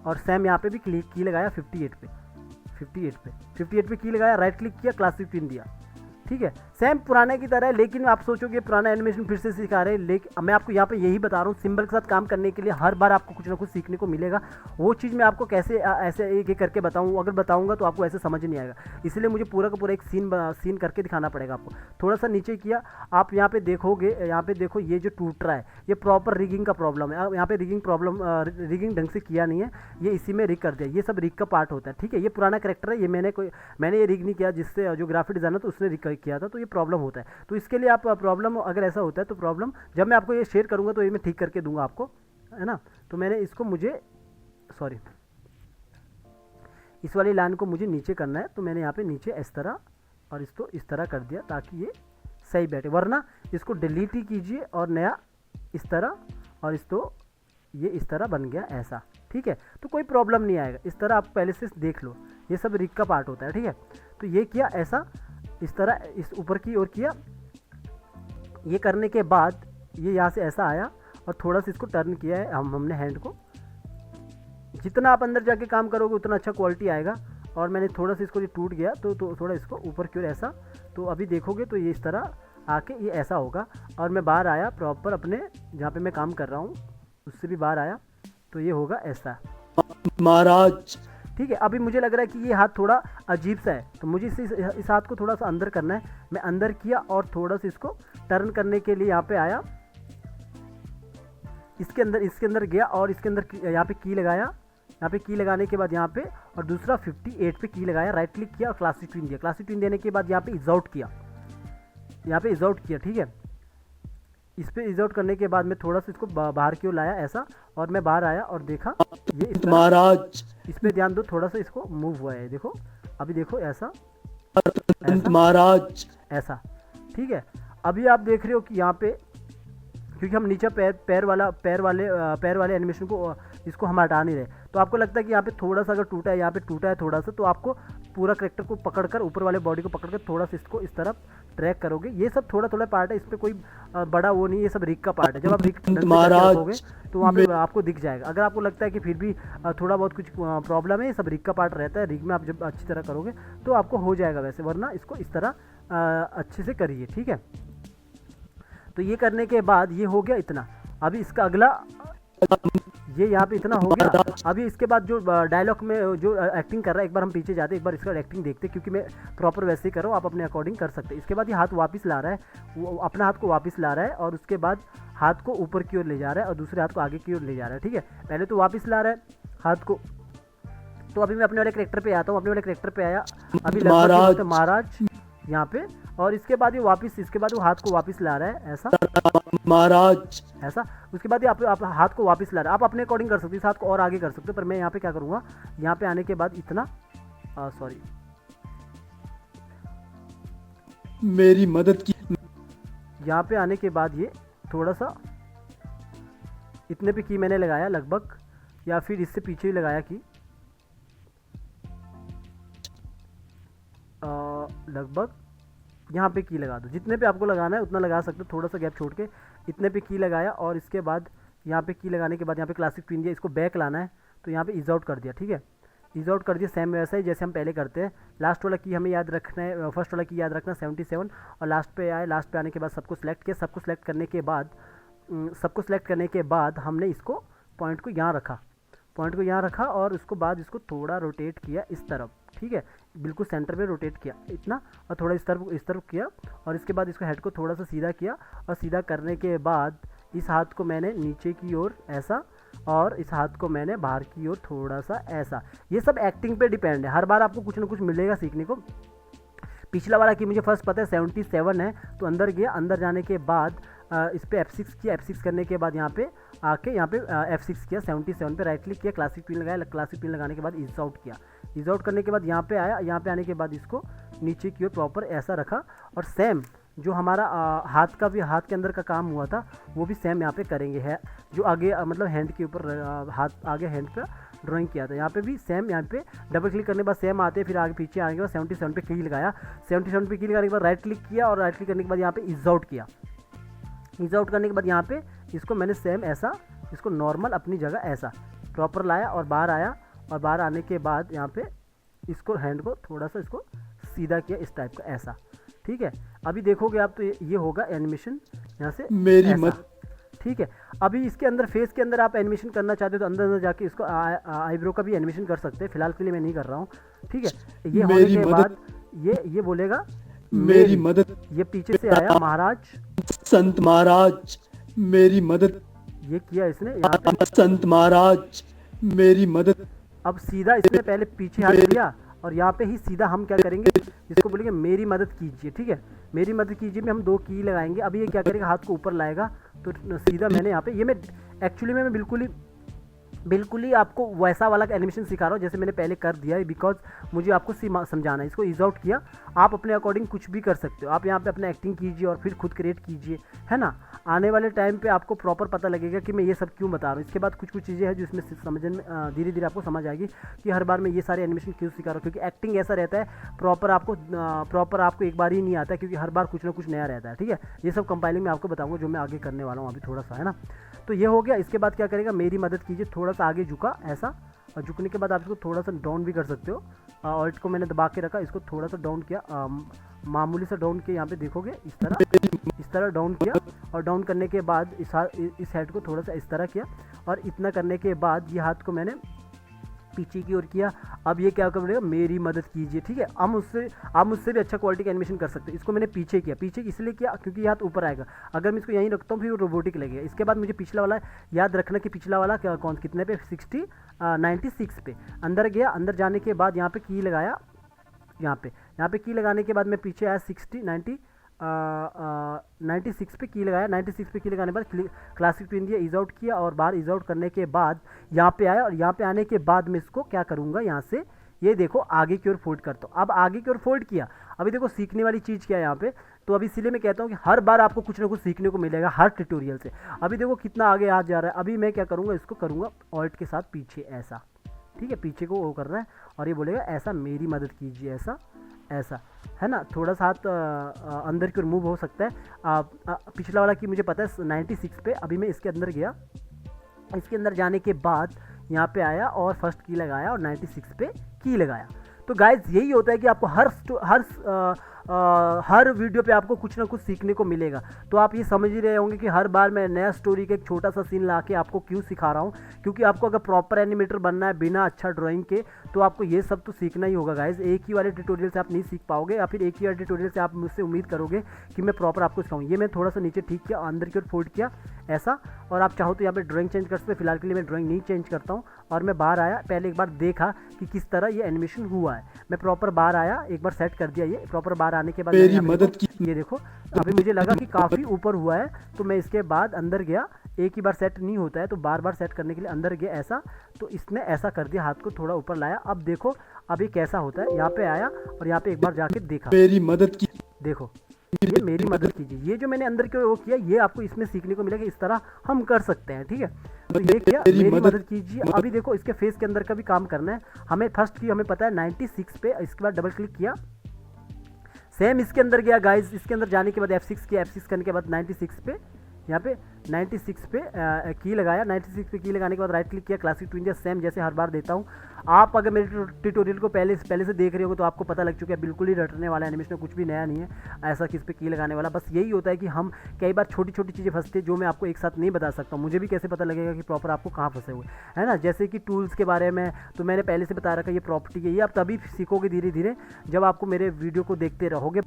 और सेम यहाँ पे भी की लगाया 58 पे की लगाया, राइट क्लिक किया, क्लासिक ट्विन दिया, ठीक है। सेम पुराने की तरह है, लेकिन आप सोचोगे पुराना एनिमेशन फिर से सिखा रहे हैं, लेकिन मैं आपको यहाँ पे यही बता रहा हूँ, सिंबल के साथ काम करने के लिए हर बार आपको कुछ ना कुछ सीखने को मिलेगा। वो चीज़ मैं आपको कैसे ऐसे एक एक करके बताऊँ, अगर बताऊँगा तो आपको ऐसे समझ नहीं आएगा, इसलिए मुझे पूरा का पूरा एक सीन करके दिखाना पड़ेगा आपको। थोड़ा सा नीचे किया, आप यहाँ पे देखोगे, यहाँ पे देखो ये जो टूट रहा है ये प्रॉपर रिगिंग का प्रॉब्लम है। यहाँ पे रिगिंग ढंग से किया नहीं है, ये इसी में रिग कर दिया, ये सब रिग का पार्ट होता है, ठीक है। ये पुराना करेक्टर है, ये मैंने ये रिग नहीं किया, जिससे जो ग्राफिक डिज़ाइनर तो उसने रिग किया था, तो ये प्रॉब्लम होता है। तो इसके लिए आप प्रॉब्लम, अगर ऐसा होता है तो प्रॉब्लम जब मैं आपको ये शेयर करूंगा तो ये मैं ठीक करके दूंगा आपको, है ना। तो मैंने इसको इस वाली लाइन को मुझे नीचे करना है, तो मैंने यहाँ पे नीचे इस तरह और इसको इस तरह कर दिया ताकि ये सही बैठे, वरना इसको डिलीट ही कीजिए और नया इस तरह और इसको ये इस तरह बन गया ऐसा, ठीक है। तो कोई प्रॉब्लम नहीं आएगा, इस तरह आप पहले से देख लो, ये सब रिग का पार्ट होता है, ठीक है। तो ये किया ऐसा, इस तरह इस ऊपर की ओर किया। ये करने के बाद ये यहाँ से ऐसा आया और थोड़ा सा इसको टर्न किया है हमने हैंड को। जितना आप अंदर जाके काम करोगे उतना अच्छा क्वालिटी आएगा। और मैंने थोड़ा सा इसको, ये टूट गया तो थोड़ा इसको ऊपर की ओर ऐसा, तो अभी देखोगे तो ये इस तरह आके ये ऐसा होगा। और मैं बाहर आया प्रॉपर अपने जहाँ पे मैं काम कर रहा हूँ उससे भी बाहर आया, तो ये होगा ऐसा महाराज। ठीक है। अभी मुझे लग रहा है कि ये हाथ थोड़ा अजीब सा है, तो मुझे इस हाथ को थोड़ा सा अंदर करना है। मैं अंदर किया और थोड़ा सा इसको टर्न करने के लिए यहाँ पे आया, इसके अंदर गया और इसके अंदर यहाँ पे की लगाया। यहाँ पे की लगाने के बाद यहाँ पे और दूसरा 58 पे की लगाया, राइट क्लिक किया और क्लासिक ट्विन दिया। क्लासिक ट्विन देने के बाद यहाँ पे इज आउट किया, यहाँ पे इज आउट किया, ठीक है। इस पे इज आउट करने के बाद मैं थोड़ा सा इसको बाहर की ओर लाया ऐसा, और मैं बाहर आया और देखा ये इस महाराज। इस पे ध्यान दो, थोड़ा सा इसको मूव हुआ है, देखो अभी देखो ऐसा महाराज ऐसा, ठीक है। अभी आप देख रहे हो कि यहाँ पे क्योंकि हम नीचे पैर वाले एनिमेशन को इसको हम हटा नहीं रहे, तो आपको लगता है कि यहाँ पे थोड़ा सा अगर टूटा है, यहाँ पे टूटा है थोड़ा सा, तो आपको पूरा करेक्टर को पकड़कर ऊपर वाले बॉडी को पकड़कर थोड़ा सा इसको इस तरफ ट्रैक करोगे। ये सब थोड़ा थोड़ा पार्ट है, इस पर कोई बड़ा वो नहीं, ये सब रिग का पार्ट है। जब आप रिग रखोगे तो वहाँ पे आपको दिख जाएगा। अगर आपको लगता है कि फिर भी थोड़ा बहुत कुछ प्रॉब्लम है, ये सब रिग का पार्ट रहता है। रिग में आप जब अच्छी तरह करोगे तो आपको हो जाएगा वैसे, वरना इसको इस तरह अच्छे से करिए, ठीक है। तो ये करने के बाद ये हो गया इतना। अभी इसका अगला ये यहाँ पे इतना हो गया। अभी इसके बाद जो डायलॉग में जो एक्टिंग कर रहा है, एक बार हम पीछे जाते हैं, एक बार इसका एक्टिंग देखते हैं, क्योंकि मैं प्रॉपर वैसे ही कर रहा हूँ, आप अपने अकॉर्डिंग कर सकते हैं। इसके बाद ये हाथ वापस ला रहा है, वो अपना हाथ को वापस ला रहा है और उसके बाद हाथ को ऊपर की ओर ले जा रहा है और दूसरे हाथ को आगे की ओर ले जा रहा है, ठीक है। पहले तो वापस ला रहा है हाथ को। तो अभी मैं अपने वाले करेक्टर पे आता हूँ, अपने वाले करेक्टर पे आया, अभी लगभग महाराज यहाँ पे, और इसके बाद ये वापस, इसके बाद वो हाथ को वापस ला रहा है ऐसा महाराज ऐसा। उसके बाद ये आप हाथ को वापस ला रहा है। आप अपने अकॉर्डिंग कर सकते हो, इस हाथ को और आगे कर सकते हो, पर मैं यहाँ पे क्या करूँगा, यहाँ पे आने के बाद इतना सॉरी मेरी मदद की। यहाँ पे आने के बाद ये थोड़ा सा इतने पे की मैंने लगाया लगभग, या फिर इससे पीछे ही लगाया कि लगभग यहाँ पे की लगा दो। जितने पे आपको लगाना है उतना लगा सकते हो, थोड़ा सा गैप छोड़ के इतने पे की लगाया। और इसके बाद यहाँ पे की लगाने के बाद यहाँ पे क्लासिक ट्विन दिया, इसको बैक लाना है तो यहाँ पे इज आउट कर दिया, ठीक है। इज आउट कर दिया सेम वैसा ही जैसे हम पहले करते हैं। लास्ट वाला की हमें याद रखना है, फर्स्ट वाला की याद रखना 77 और लास्ट पे आए। लास्ट पे आने के बाद सबको सिलेक्ट किया, सबको सिलेक्ट करने के बाद हमने इसको पॉइंट को यहाँ रखा, और उसको बाद इसको थोड़ा रोटेट किया इस तरफ, ठीक है, बिल्कुल सेंटर में रोटेट किया इतना, और थोड़ा इस तरफ किया, और इसके बाद इसको हेड को थोड़ा सा सीधा किया, और सीधा करने के बाद इस हाथ को मैंने नीचे की ओर ऐसा, और इस हाथ को मैंने बाहर की ओर थोड़ा सा ऐसा। ये सब एक्टिंग पे डिपेंड है, हर बार आपको कुछ ना कुछ मिलेगा सीखने को। पिछला वाला कि मुझे फर्स्ट पता है 77 है, तो अंदर गया, अंदर जाने के बाद इस पर F6 किया, F6 करने के बाद यहाँ पे आके यहाँ पे F6 किया, 77 पे राइट क्लिक किया, क्लासिक पिन लगाया, क्लासिक पिन लगाने के बाद इज आउट किया, इज आउट करने के बाद यहाँ पे आया, यहाँ पे आने के बाद इसको नीचे की ओर प्रॉपर ऐसा रखा, और सेम जो हमारा हाथ का भी, हाथ के अंदर का काम हुआ था वो भी सेम यहाँ पे करेंगे, है जो आगे मतलब हैंड के ऊपर हाथ आगे हैंड पे ड्राइंग किया था, यहाँ पे भी सेम, यहाँ पे डबल क्लिक करने के बाद सेम आते हैं, फिर आगे पीछे आने के बाद 77 पे की लगाया, 77 पे की लगाने के बाद राइट क्लिक किया, और राइट क्लिक करने के बाद यहाँ पे इज आउट किया, इज आउट करने के बाद यहाँ पे इसको मैंने सेम ऐसा, इसको नॉर्मल अपनी जगह ऐसा प्रॉपर लाया, और बाहर आया, और बाहर आने के बाद यहाँ पे इसको हैंड को थोड़ा सा इसको सीधा किया इस टाइप का ऐसा, ठीक है। अभी देखोगे आप तो ये होगा एनिमेशन यहाँ से मेरी ऐसा, मत ठीक है। अभी इसके अंदर फेस के अंदर आप एनिमेशन करना चाहते हो तो अंदर अंदर जाके इसको आईब्रो का भी एनिमेशन कर सकते हैं, फिलहाल के लिए मैं नहीं कर रहा हूँ, ठीक है। ये होने के बाद ये बोलेगा मेरी मदद, ये पीछे से आया महाराज, संत महाराज मेरी मदद, ये किया इसने यहाँ पे, संत महाराज मेरी मदद। अब सीधा इसने पहले पीछे हाथ दिया, और यहाँ पे ही सीधा हम क्या करेंगे, इसको बोलेंगे मेरी मदद कीजिए, ठीक है। मेरी मदद कीजिए में हम 2 की लगाएंगे। अभी ये क्या करेगा, हाथ को ऊपर लाएगा, तो सीधा मैंने यहाँ पे, ये मैं एक्चुअली में बिल्कुल ही आपको वैसा वाला एनिमेशन सिखा रहा हूँ जैसे मैंने पहले कर दिया है, बिकॉज मुझे आपको समझाना है। इसको इज आउट किया, आप अपने अकॉर्डिंग कुछ भी कर सकते हो, आप यहाँ पे अपना एक्टिंग कीजिए और फिर खुद क्रिएट कीजिए, है ना। आने वाले टाइम पे आपको प्रॉपर पता लगेगा कि मैं ये सब क्यों बता रहा हूँ। इसके बाद कुछ चीज़ें हैं जो इसमें समझने में धीरे धीरे आपको समझ आएगी कि हर बार मैं ये सारे एनिमेशन क्यों सिखा रहा हूँ, क्योंकि एक्टिंग ऐसा रहता है प्रॉपर आपको एक बार ही नहीं आता है, क्योंकि हर बार कुछ ना कुछ नया रहता है, ठीक है। ये सब कंपाइलिंग में आपको बताऊँगा जो मैं आगे करने वाला हूँ अभी थोड़ा सा, है ना। तो ये हो गया। इसके बाद क्या करेगा, मेरी मदद कीजिए, थोड़ा सा आगे झुका ऐसा, और झुकने के बाद आप इसको थोड़ा सा डाउन भी कर सकते हो। ऑल्ट को मैंने दबा के रखा, इसको थोड़ा सा डाउन किया, मामूली सा डाउन किया, यहाँ पे देखोगे इस तरह डाउन किया, और डाउन करने के बाद इस हेड को थोड़ा सा इस तरह किया, और इतना करने के बाद ये हाथ को मैंने पीछे की ओर किया। अब ये क्या करेगा, मेरी मदद कीजिए, ठीक है। आप मुझसे भी अच्छा क्वालिटी का एनिमेशन कर सकते हो। इसको मैंने पीछे किया, पीछे इसलिए किया क्योंकि ये हाथ ऊपर आएगा, अगर मैं इसको यहीं रखता हूँ फिर रोबोटिक लगेगा। इसके बाद मुझे पिछला वाला याद रखना कि पिछला वाला कितने पे 96 पे अंदर गया। अंदर जाने के बाद यहाँ पे की लगाया, यहाँ पे की लगाने के बाद मैं पीछे आया 96 पे की लगाया। 96 पे की लगाने के बाद क्लासिक पिन दिया, इज आउट किया, और बाहर इज आउट करने के बाद यहाँ पे आया, और यहाँ पे आने के बाद मैं इसको क्या करूँगा, यहाँ से ये देखो आगे की ओर फोल्ड करता हूँ। अब आगे की ओर फोल्ड किया, अभी देखो सीखने वाली चीज़ क्या है यहाँ पे, तो अभी इसीलिए मैं कहता हूँ कि हर बार आपको कुछ ना कुछ सीखने को मिलेगा हर ट्यूटोरियल से। अभी देखो कितना आगे आ जा रहा है। अभी मैं क्या करूँगा, इसको करूँगा ऑल्ट के साथ पीछे ऐसा, ठीक है, पीछे को वो करना है, और ये बोलेगा ऐसा मेरी मदद कीजिए, ऐसा है ना। थोड़ा सा हाथ अंदर की ओर मूव हो सकता है। पिछला वाला की मुझे पता है 96 पे, अभी मैं इसके अंदर गया, इसके अंदर जाने के बाद यहाँ पे आया और फर्स्ट की लगाया और 96 पे की लगाया। तो गाइज यही होता है कि आपको हर वीडियो पे आपको कुछ ना कुछ सीखने को मिलेगा। तो आप ये समझ ही रहे होंगे कि हर बार मैं नया स्टोरी का एक छोटा सा सीन ला के आपको क्यों सिखा रहा हूँ, क्योंकि आपको अगर प्रॉपर एनिमेटर बनना है बिना अच्छा ड्राइंग के, तो आपको ये सब तो सीखना ही होगा गाइज। एक ही वाले ट्यूटोरियल से आप नहीं सीख पाओगे, या फिर एक ही वाले ट्यूटोरियल से आप मुझसे उम्मीद करोगे कि मैं प्रॉपर आपको सिखाऊँ। ये मैं थोड़ा सा नीचे ठीक किया, अंदर की ओर फोल्ड किया ऐसा, और आप चाहो तो यहाँ पे ड्राइंग चेंज कर सकते हैं। फिलहाल के लिए मैं ड्राइंग नहीं चेंज करता हूँ, और मैं बाहर आया, पहले एक बार देखा कि किस तरह ये एनिमेशन हुआ है। मैं प्रॉपर बाहर आया, एक बार सेट कर दिया। ये प्रॉपर बाहर आने के बाद ये देखो अभी मुझे लगा कि काफ़ी ऊपर हुआ है, तो मैं इसके बाद अंदर गया। एक ही बार सेट नहीं होता है, तो बार बार सेट करने के लिए अंदर गया ऐसा, तो इसने ऐसा कर दिया, हाथ को थोड़ा ऊपर लाया। अब देखो अभी कैसा होता है, यहाँ पे आया और यहाँ पे एक बार जाके देखा, मेरी मदद की, देखो ये मेरी मदद कीजिए। ये जो मैंने अंदर के वो किया, ये आपको इसमें सीखने को मिलेगा, इस तरह हम कर सकते हैं, ठीक है। तो ये किया, मेरी मदद कीजिए। अभी देखो इसके फेस के अंदर का भी काम करना है हमें। फर्स्ट की हमें पता है 96 पे, इसके बाद डबल क्लिक किया, सेम इसके अंदर गया गाइज। इसके अंदर जाने के बाद F6 किया, F6 करने के बाद 96 पे यहाँ पे 96 पे की लगाया। 96 पे की लगाने के बाद राइट क्लिक किया, क्लासिक टू इंडिया सेम जैसे हर बार देता हूँ। आप अगर मेरे ट्यूटोरियल को पहले से देख रहे हो तो आपको पता लग चुका है, बिल्कुल ही रटने वाला एनिमेशन में कुछ भी नया नहीं है ऐसा किस पे की लगाने वाला। बस यही होता है कि हम कई बार छोटी छोटी चीज़ें फंसते हैं जो मैं आपको एक साथ नहीं बता सकता हूँ। मुझे भी कैसे पता लगेगा कि प्रॉपर आपको कहाँ फंसे हुए है ना। जैसे कि टूल्स के बारे में तो मैंने पहले से बता रखा है, ये प्रॉपर्टी है, ये आप तभी सीखोगे धीरे धीरे जब आपको मेरे वीडियो को देखते रहोगे।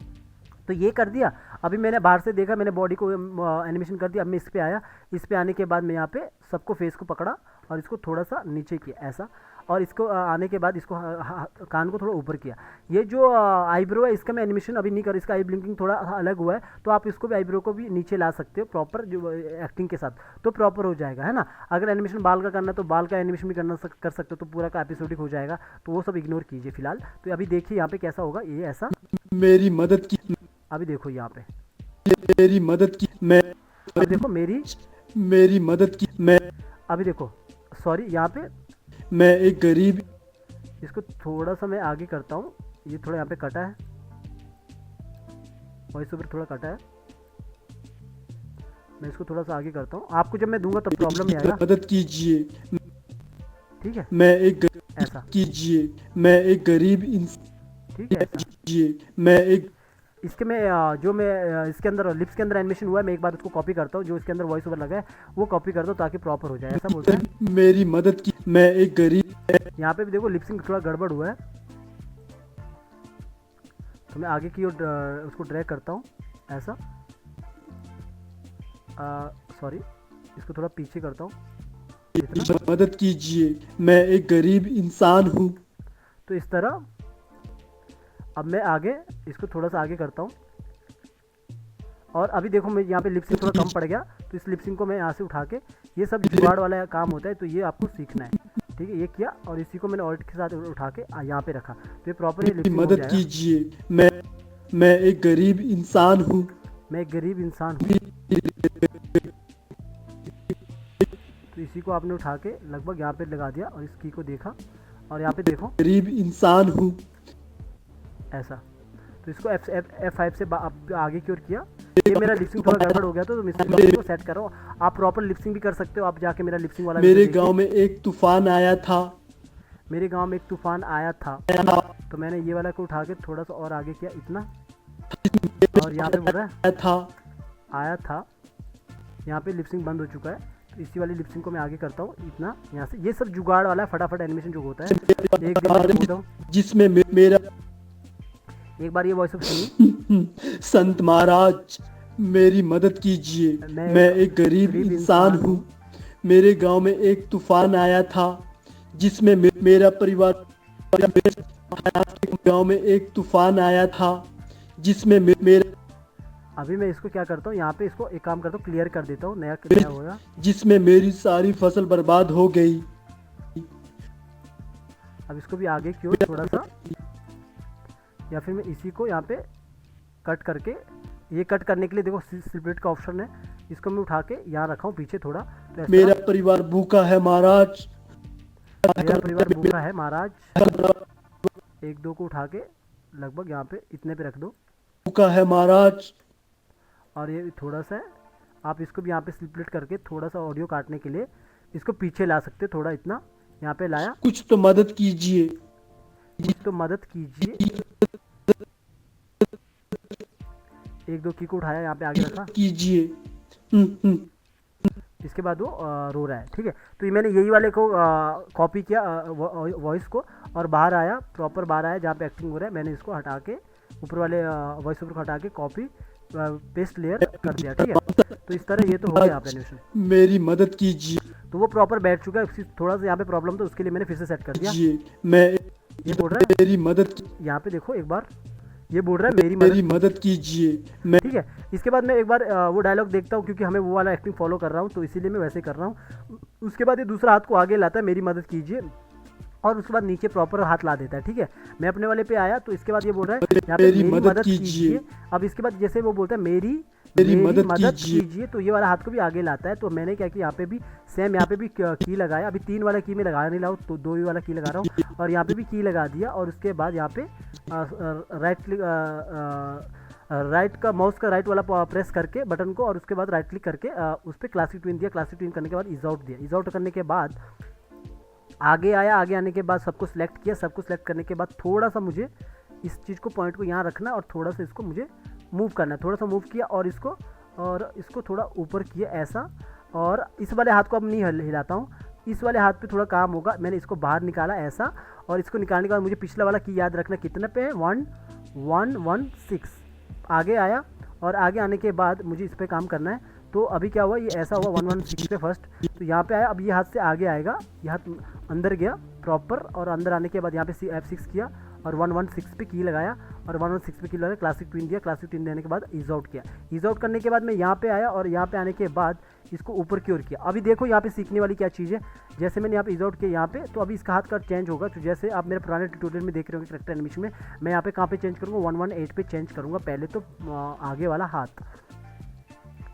तो ये कर दिया। अभी मैंने बाहर से देखा, मैंने बॉडी को एनिमेशन कर दिया। अब मैं इस पे आया, इस पे आने के बाद मैं यहाँ पे सबको फेस को पकड़ा और इसको थोड़ा सा नीचे किया ऐसा, और इसको आने के बाद इसको कान को थोड़ा ऊपर किया। ये जो आईब्रो है इसका मैं एनिमेशन अभी नहीं कर, इसका आई ब्लिंकिंग थोड़ा अलग हुआ है, तो आप इसको भी आईब्रो को भी नीचे ला सकते हो प्रॉपर जो एक्टिंग के साथ, तो प्रॉपर हो जाएगा है ना। अगर एनिमेशन बाल का करना है तो बाल का एनिमेशन भी कर सकते हो, तो पूरा का एपिसोडिक हो जाएगा, तो वो सब इग्नोर कीजिए फिलहाल। तो अभी देखिए यहाँ पे कैसा होगा ये ऐसा। मेरी मदद की, अभी देखो यहाँ पे मेरी मदद की, मैं अभी देखो मेरी मदद की, मैं अभी देखो सॉरी यहाँ पे मैं एक गरीब, इसको थोड़ा सा मैं आगे करता हूँ, ये थोड़ा यहाँ पे कटा है, वॉइस ओवर थोड़ा कटा है, मैं इसको थोड़ा सा आगे करता हूँ। आपको जब मैं दूंगा तब प्रॉब्लम नहीं आएगा, मदद कीजिए, ठीक है मैं एक ऐसा, कीजिए, मैं एक गरीब इंसान ठीक है ऐसा। कीजिए, मैं एक इसके में जो मैं इसके अंदर लिप्स के अंदर एनिमेशन हुआ है, मैं एक बार उसको कॉपी करता हूँ, जो इसके अंदर वॉइस ओवर लगा है वो कॉपी करता हूँ ताकि प्रॉपर हो जाए, ऐसा बोलते हैं। मेरी मदद की, मैं एक गरीब, यहाँ पे भी देखो लिपसिंग थोड़ा गड़बड़ हुआ है, तो मैं आगे की ओर उसको ड्रैग करता हूँ ऐसा, सॉरी इसको थोड़ा पीछे करता हूँ इतना, मदद कीजिए, मैं एक गरीब इंसान हूँ। तो इस तरह। अब मैं आगे इसको थोड़ा सा आगे करता हूँ, और अभी देखो मैं यहाँ पे लिपसिंग थोड़ा कम पड़ गया, तो इस लिपसिंग को मैं यहाँ से उठा के, ये सब जुगाड़ वाला काम होता है, तो ये आपको सीखना है, ठीक है। ये किया और इसी को मैंने ऑल्ट के साथ उठा के यहाँ पे रखा, तो ये प्रॉपर ये लिपसिंग हो मदद जाएगा। कीजिए, मैं एक गरीब इंसान हूँ। मैं एक गरीब इंसान हूँ, तो इसी को आपने उठा के लगभग यहाँ पे लगा दिया और इस की को देखा, और यहाँ पे देखो गरीब इंसान हूँ ऐसा। तो इसको F5 से आगे की ओर किया। ये मेरा लिपसिंग थोड़ा गड़बड़ हो गया, तो मैं इसको सेट कर रहा हूँ। आप प्रॉपर लिपसिंग भी कर सकते हो, आप जाके मेरा लिपसिंग वाला मेरे गांव में एक तूफान आया था, मेरे गांव में एक तूफान आया था, तो मैंने ये वाला को उठा के थोड़ा सा और आगे किया इतना, और यहाँ पे बोल रहा है आया था, यहाँ पे लिपसिंग बंद हो चुका है, तो इसी वाली लिपसिंग को मैं आगे करता हूँ इतना यहाँ से। ये सब जुगाड़ वाला है, फटाफट एनिमेशन जो होता है। एक दिन जिसमें मेरा एक बार ये वॉइस सुनिए। संत महाराज मेरी मदद कीजिए, मैं एक गरीब इंसान हूँ। मेरे गांव में एक तूफान आया था जिसमें मेरा परिवार, गांव में एक तूफान आया था जिसमें मेरा, अभी मैं इसको क्या करता हूँ, यहाँ पे इसको एक काम करता हूँ, क्लियर कर देता हूँ, नया होगा, जिसमें मेरी सारी फसल बर्बाद हो गई। अब इसको भी आगे की ओर थोड़ा सा, या फिर मैं इसी को यहाँ पे कट करके, ये कट करने के लिए देखो स्प्लिट का ऑप्शन है, इसको मैं उठा के यहाँ रखा हूँ पीछे थोड़ा, तो मेरा परिवार भूखा है महाराज, मेरा परिवार भूखा है महाराज। एक दो को उठा के लगभग यहाँ पे इतने पे रख दो, भूखा है महाराज। और ये थोड़ा सा है, आप इसको भी यहाँ पे स्प्लिट करके थोड़ा सा ऑडियो काटने के लिए इसको पीछे ला सकते हो, थोड़ा इतना यहाँ पे लाया। कुछ तो मदद कीजिए, कुछ तो मदद कीजिए। एक दो की को उठाया, यहाँ पे आगे रखा कीजिए। इसके बाद वो रो रहा है, ठीक है। तो ये मैंने यही वाले को कॉपी किया वॉइस को, और बाहर आया, प्रॉपर बाहर आया जहाँ पे एक्टिंग हो रहा है, मैंने इसको हटा के ऊपर वाले वॉइस ओवर को हटा के कॉपी पेस्ट लेयर कर दिया, ठीक है। तो इस तरह ये तो हो गया आप एनिमेशन। मेरी मदद कीजिए, तो वो प्रॉपर बैठ चुका है, थोड़ा सा यहाँ पे प्रॉब्लम तो उसके लिए मैंने फिर से सेट कर दिया। मैं ये बोल रहा है मेरी मदद, यहाँ पे देखो एक बार ये बोल रहा है मेरी मदद कीजिए, मैं, ठीक है। इसके बाद मैं एक बार वो डायलॉग देखता हूँ, क्योंकि हमें वो वाला एक्टिंग फॉलो कर रहा हूँ, तो इसीलिए मैं वैसे कर रहा हूँ। उसके बाद ये दूसरा हाथ को आगे लाता है, मेरी मदद कीजिए, और उसके बाद नीचे प्रॉपर हाथ ला देता है, ठीक है। मैं अपने वाले पे आया, तो इसके बाद ये बोल रहा है यहाँ पे मेरी मदद कीजिए। अब इसके बाद जैसे वो बोलता है मेरी मदद कीजिए, तो ये वाला हाथ को भी आगे लाता है। तो मैंने क्या किया, यहाँ पे भी सेम, यहाँ पे भी की लगाया। अभी 3 वाला की में लगा नहीं रहा हूँ, तो 2 ही वाला की लगा रहा हूँ, और यहाँ पे भी की लगा दिया। और उसके बाद यहाँ पे राइट का माउस का राइट वाला प्रेस करके बटन को और उसके बाद राइट क्लिक करके उस पर क्लासिक ट्विन दिया, क्लासिक ट्विन करने के बाद इज आउट दिया, इज आउट करने के बाद आगे आया, आगे आने के बाद सबको सिलेक्ट किया, सबको सिलेक्ट करने के बाद थोड़ा सा मुझे इस चीज़ को पॉइंट को यहाँ रखना और थोड़ा सा इसको मुझे मूव करना है, थोड़ा सा मूव किया और इसको थोड़ा ऊपर किया ऐसा, और इस वाले हाथ को अब नहीं हिलाता हूँ, इस वाले हाथ पे थोड़ा काम होगा, मैंने इसको बाहर निकाला ऐसा, और इसको निकालने के बाद मुझे पिछला वाला की याद रखना कितने पे है 1116, आगे आया और आगे आने के बाद मुझे इस पर काम करना है। तो अभी क्या हुआ, ये ऐसा हुआ 116 पे फर्स्ट, तो यहाँ पे आया, अब ये हाथ से आगे आएगा, ये हाथ अंदर गया प्रॉपर, और अंदर आने के बाद यहाँ पे F6 किया और 116 पे की लगाया, और 116 पे की लगाया, क्लासिक ट्विन दिया, क्लासिक ट्विन देने के बाद इज आउट किया, इज आउट करने के बाद मैं यहाँ पे आया और यहाँ पे आने के बाद इसको ऊपर की ओर किया। अभी देखो यहाँ पे सीखने वाली क्या चीज़ है, जैसे मैंने यहाँ पे इज आउट किया यहाँ पे, तो अभी इसका हाथ का चेंज होगा, तो जैसे आप मेरे पुराने ट्यूटोरियल में देख रहे होंगे कैरेक्टर एनिमेशन में, मैं यहाँ पे कहाँ पे चेंज करूँगा 118 पे चेंज करूँगा, पहले तो आगे वाला हाथ,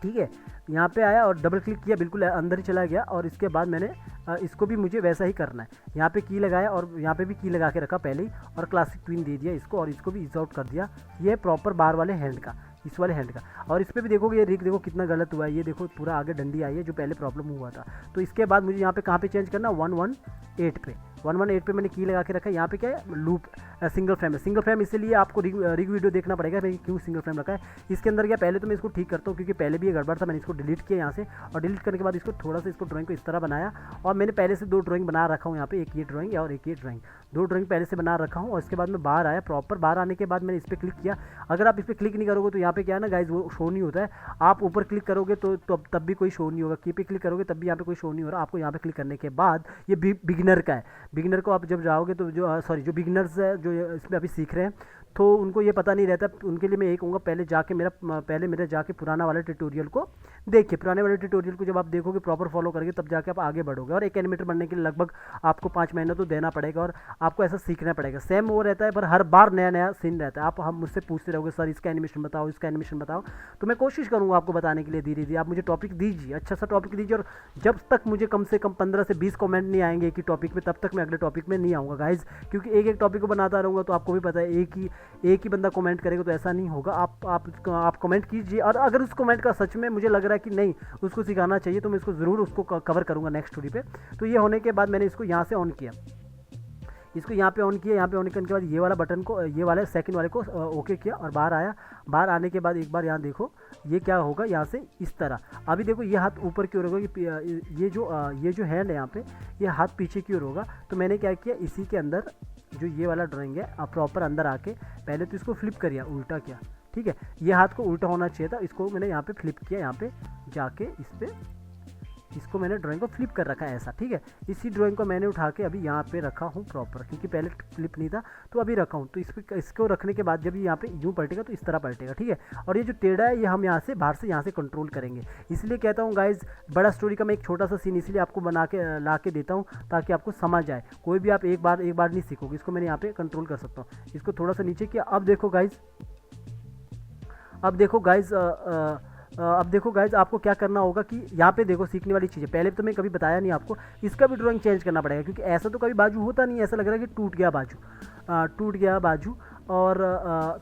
ठीक है। यहाँ पे आया और डबल क्लिक किया, बिल्कुल अंदर ही चला गया, और इसके बाद मैंने इसको भी मुझे वैसा ही करना है, यहाँ पे की लगाया और यहाँ पे भी की लगा के रखा पहले ही, और क्लासिक ट्विन दे दिया इसको, और इसको भी इज आउट कर दिया। ये प्रॉपर बार वाले हैंड का, इस वाले हैंड का, और इस पर भी देखोगे ये रिग देखो कितना गलत हुआ है, ये देखो पूरा आगे डंडी आई है जो पहले प्रॉब्लम हुआ था। तो इसके बाद मुझे यहाँ पे कहाँ पे चेंज करना, 118 पे, 118 पे मैंने की लगा के रखा है। यहाँ पे क्या है, लूप सिंगल फ्रेम है, सिंगल फ्रेम इसलिए आपको रिग वीडियो देखना पड़ेगा भाई क्यों सिंगल फ्रेम रखा है। इसके अंदर क्या, पहले तो मैं इसको ठीक करता हूँ क्योंकि पहले भी ये गड़बड़ था, मैंने इसको डिलीट किया यहाँ से, और डिलीट करने के बाद इसको थोड़ा सा इसको ड्राइंग को इस तरह बनाया, और मैंने पहले से 2 ड्राइंग बना रखा हूँ यहाँ पे, एक ये ड्राइंग और एक ये ड्राइंग, 2 ड्राइंग पहले से बना रखा हूँ। और इसके बाद मैं बाहर आया प्रॉपर, बाहर आने के बाद मैंने इस पर क्लिक किया। अगर आप इस पर क्लिक नहीं करोगे तो यहाँ पे क्या है ना गाइज, वो शो नहीं होता है। आप ऊपर क्लिक करोगे तो तब भी कोई शो नहीं होगा, की पे क्लिक करोगे तब भी यहाँ पे कोई शो नहीं हो रहा। आपको यहाँ पे क्लिक करने के बाद ये बिगिनर का है, बिगिनर को आप जब जाओगे तो जो बिगिनर्स है जो इसमें अभी सीख रहे हैं तो उनको ये पता नहीं रहता, उनके लिए मैं यही कहूँगा पहले मेरा जाके पुराना वाला ट्यूटोरियल को देखिए, पुराने वाले ट्यूटोरियल को जब आप देखोगे प्रॉपर फॉलो करोगे तब जाके आप आगे बढ़ोगे। और एक एनिमेटर बनने के लिए लगभग आपको 5 महीना तो देना पड़ेगा और आपको ऐसा सीखना पड़ेगा। सेम वो रहता है पर हर बार नया नया सीन रहता है। आप हम मुझसे पूछते रहोगे सर इसका एनिमेशन बताओ, इसका एनिमेशन बताओ, तो मैं कोशिश करूँगा आपको बताने के लिए धीरे धीरे। आप मुझे टॉपिक दीजिए, अच्छा सा टॉपिक दीजिए, और जब तक मुझे कम से कम 15 से 20 कमेंट नहीं आएंगे एक ही टॉपिक में, तब तक मैं अगले टॉपिक में नहीं आऊँगा गाइज, क्योंकि एक टॉपिक को बनाता रहूँगा तो आपको भी पता है एक ही बंदा कमेंट करेगा तो ऐसा नहीं होगा। आप कमेंट कीजिए, और अगर उस कमेंट का सच में मुझे लग रहा है कि नहीं उसको सिखाना चाहिए तो मैं इसको ज़रूर उसको कवर करूँगा नेक्स्ट स्टोरी पे। तो ये होने के बाद मैंने इसको यहाँ से ऑन किया, इसको यहाँ पे ऑन किया, यहाँ पे ऑन करने के बाद ये वाला बटन को, ये वाले सेकंड वाले को ओके किया और बाहर आया। बाहर आने के बाद एक बार यहाँ देखो ये क्या होगा, यहाँ से इस तरह। अभी देखो ये हाथ ऊपर की ओर होगा, ये जो हैंड है यहाँ पे, ये हाथ पीछे की ओर होगा। तो मैंने क्या किया, इसी के अंदर जो ये वाला ड्राइंग है आप प्रॉपर अंदर आके पहले तो इसको फ्लिप करिए, उल्टा किया, ठीक है। ये हाथ को उल्टा होना चाहिए था, इसको मैंने यहाँ पे फ्लिप किया, यहाँ पे जाके इसको मैंने ड्राइंग को फ्लिप कर रखा है ऐसा, ठीक है। इसी ड्राइंग को मैंने उठा के अभी यहाँ पे रखा हूँ प्रॉपर, क्योंकि पहले फ्लिप नहीं था तो अभी रखा हूँ। तो इसको रखने के बाद जब यहाँ पे यूँ पलटेगा तो इस तरह पलटेगा, ठीक है। और ये जो टेढ़ा है ये हम यहाँ से बाहर से यहाँ से कंट्रोल करेंगे। इसलिए कहता हूँ गाइज, बड़ा स्टोरी का मैं एक छोटा सा सीन इसलिए आपको बना के ला के देता हूँ ताकि आपको समझ आए। कोई भी आप एक बार नहीं सीखोगे। इसको मैंने यहाँ पे कंट्रोल कर सकता हूँ, इसको थोड़ा सा नीचे किया। अब देखो गाइज आपको क्या करना होगा कि यहाँ पे देखो सीखने वाली चीज़ है। पहले तो मैं कभी बताया नहीं आपको, इसका भी ड्राइंग चेंज करना पड़ेगा, क्योंकि ऐसा तो कभी बाजू होता नहीं, ऐसा लग रहा है कि टूट गया बाजू। और